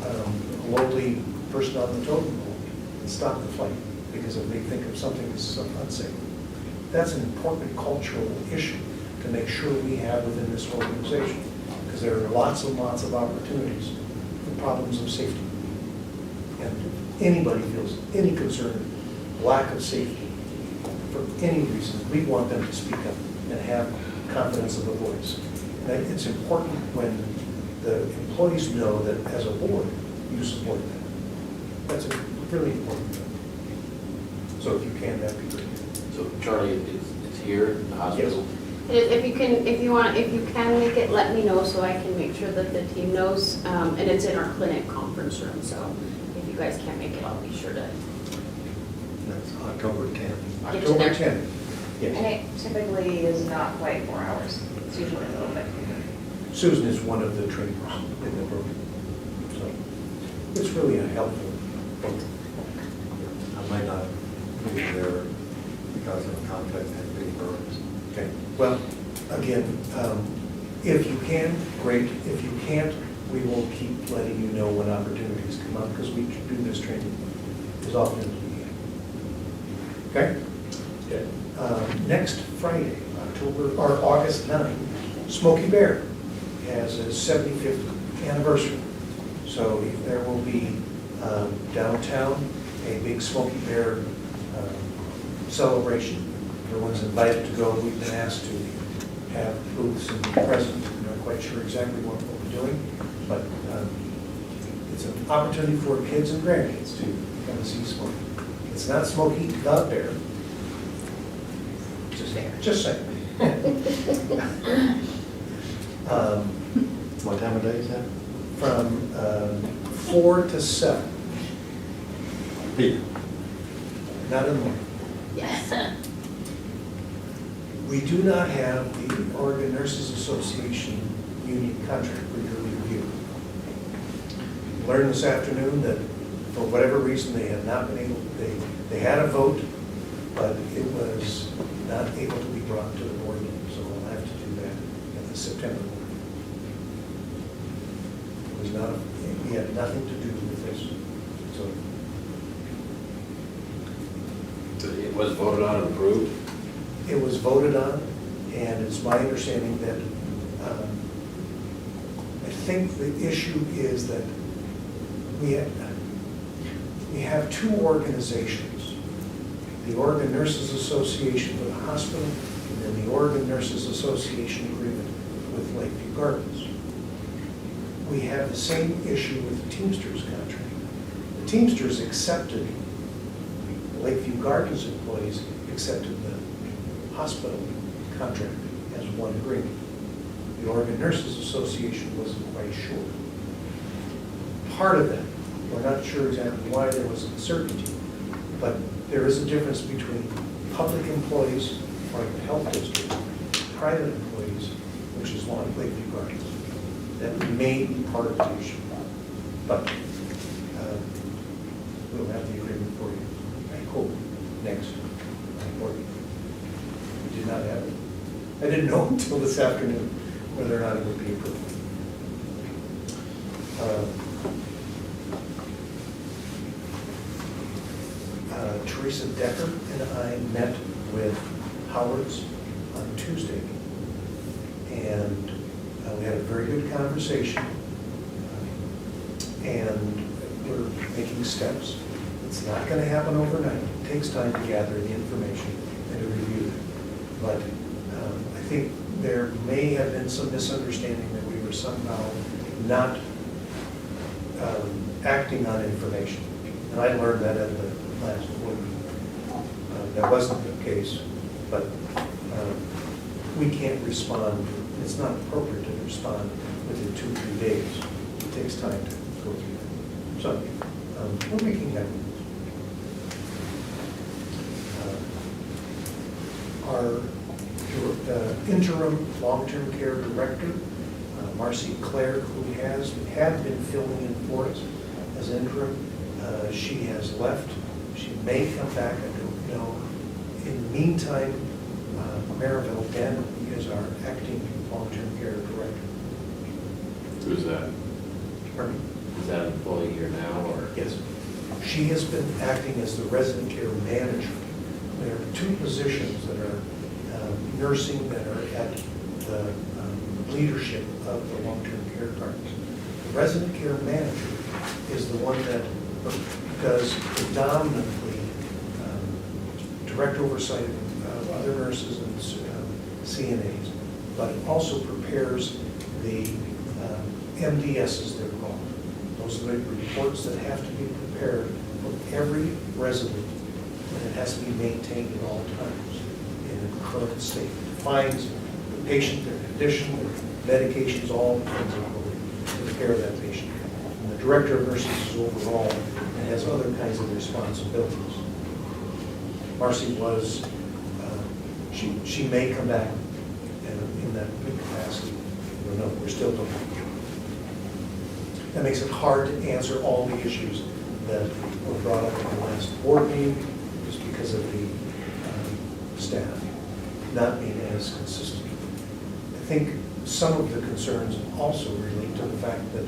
Speaker 7: a lowly person on the totem pole and stop the flight because if they think of something as unsafe. That's an important cultural issue to make sure we have within this organization, because there are lots and lots of opportunities for problems of safety. And if anybody feels any concern, lack of safety for any reason, we want them to speak up and have confidence of a voice. And it's important when the employees know that as a board, you support them. That's a really important thing. So if you can, that'd be great.
Speaker 6: So Charlie, it's here, in the hospital?
Speaker 3: If you can make it, let me know so I can make sure that the team knows. And it's in our clinic conference room, so if you guys can't make it, I'll be sure to.
Speaker 2: That's October 10th.
Speaker 3: Get you
Speaker 7: October
Speaker 3: there.
Speaker 7: 10th.
Speaker 8: And
Speaker 7: Yes.
Speaker 8: it typically is not quite 4 hours. It's usually a little bit.
Speaker 7: Susan is one of the trainers in the program. So it's really a helpful program.
Speaker 2: I might not be there because of conflict and being burns.
Speaker 7: Okay, well, again, if you can, great. If you can't, we will keep letting you know when opportunities come up because we do this training as often as we can. Okay?
Speaker 6: Okay.
Speaker 7: Next Friday, August 9, Smokey Bear has a 75th anniversary. So there will be downtown a big Smokey Bear celebration. Everyone's invited to go. We've been asked to have booths and be present. We're not quite sure exactly what we're doing, but it's an opportunity for kids and grandkids to come and see Smokey. It's not Smokey the Bear. Just saying.
Speaker 2: What time of day is that?
Speaker 7: From 4 to 7,
Speaker 2: P.M.
Speaker 7: not in the morning.
Speaker 3: Yes.
Speaker 7: We do not have the Oregon Nurses Association union contract for your review. Learned this afternoon that for whatever reason, they had not been able, they had a vote, but it was not able to be brought to the board, so we'll have to do that at the September board. It was not, it had nothing to do with this, so.
Speaker 6: So it was voted on and approved?
Speaker 7: It was voted on, and it's my understanding that, I think the issue is that we have two organizations, the Oregon Nurses Association for the hospital, and then the Oregon Nurses Association agreement with Lakeview Gardens. We have the same issue with the Teamsters contract. The Teamsters accepted, Lakeview Gardens employees accepted the hospital contract as one agreement. The Oregon Nurses Association wasn't quite sure. Part of that, we're not sure exactly why there was uncertainty, but there is a difference between public employees like the health district, private employees, which is one of Lakeview Gardens. That may be part of the issue, but we'll have the agreement for you, I hope, next board meeting. We did not have it. I didn't know until this afternoon whether or not it would be approved. Teresa Decker and I met with Howard's on Tuesday, and we had a very good conversation, and we're making steps. It's not going to happen overnight. It takes time to gather the information and to review it. But I think there may have been some misunderstanding that we were somehow not acting on information. And I learned that at the last board meeting. That wasn't the case, but we can't respond. It's not appropriate to respond within 2-3 days. It takes time to go through that. So we're making headway. Our interim long-term care director, Marcy Clare, who had been filling in for us as interim, she has left. She may come back, I don't know. In the meantime, Maryville Den is our acting long-term care director.
Speaker 6: Who's that?
Speaker 7: Pardon me?
Speaker 6: Is that employee here now, or?
Speaker 7: Yes. She has been acting as the resident care manager. There are two positions that are nursing that are at the leadership of the long-term care gardens. The resident care manager is the one that does predominantly direct oversight of other nurses and CNAs, but it also prepares the MDSs, they're called. Those are the reports that have to be prepared for every resident, and it has to be maintained at all times in a current state. It defines the patient, their condition, their medications, all the things that will take care of that patient. And the director of nurses is overall and has other kinds of responsibilities. Marcy was, she may come back in that big capacity. We don't know, we're still looking. That makes it hard to answer all the issues that were brought up in the last board meeting, just because of the staff not being as consistent. I think some of the concerns also relate to the fact that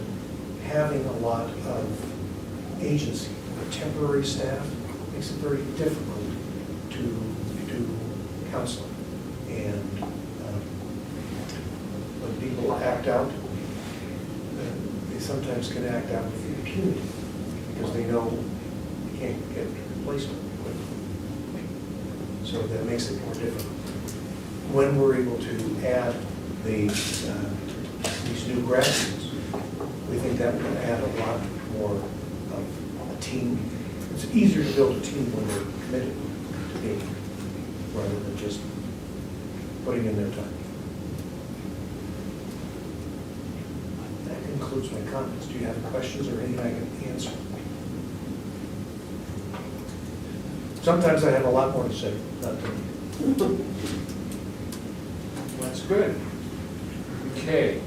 Speaker 7: having a lot of agency or temporary staff makes it very difficult to do counseling. And when people act out, they sometimes can act out with impunity because they know they can't get replacement quickly. So that makes it more difficult. When we're able to add these new graduates, we think that will add a lot more of a team. It's easier to build a team when they're committed to being, rather than just putting in their time. That concludes my comments. Do you have questions or anything I can answer? Sometimes I have a lot more to say, not to.
Speaker 1: That's good. Okay.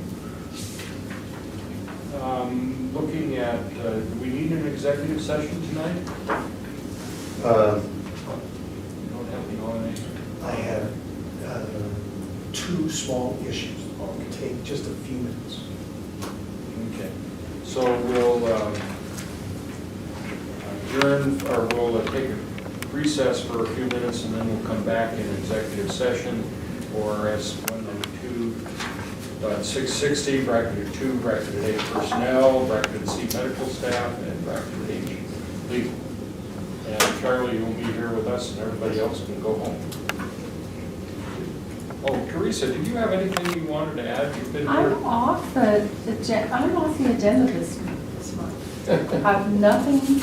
Speaker 1: Looking at, do we need an executive session tonight? You don't have to go in.
Speaker 7: I have two small issues. It'll take just a few minutes.
Speaker 1: Okay. So we'll adjourn, or we'll take a recess for a few minutes, and then we'll come back in executive session, or as 192.660, bracketed 2, bracketed 8 personnel, bracketed C medical staff, and bracketed H legal. And Charlie, you'll be here with us, and everybody else can go home. Oh, Teresa, did you have anything you wanted to add? You've been here.
Speaker 10: I'm off the agenda this month. I have nothing to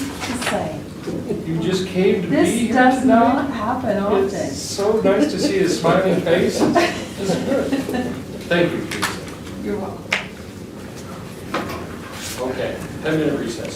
Speaker 10: say.
Speaker 1: You just came to be
Speaker 10: This
Speaker 1: here
Speaker 10: does
Speaker 1: tonight?
Speaker 10: not happen often.
Speaker 1: It's so nice to see a smiling face. It's good. Thank you, Teresa.
Speaker 10: You're welcome.
Speaker 1: Okay, 10-minute recess.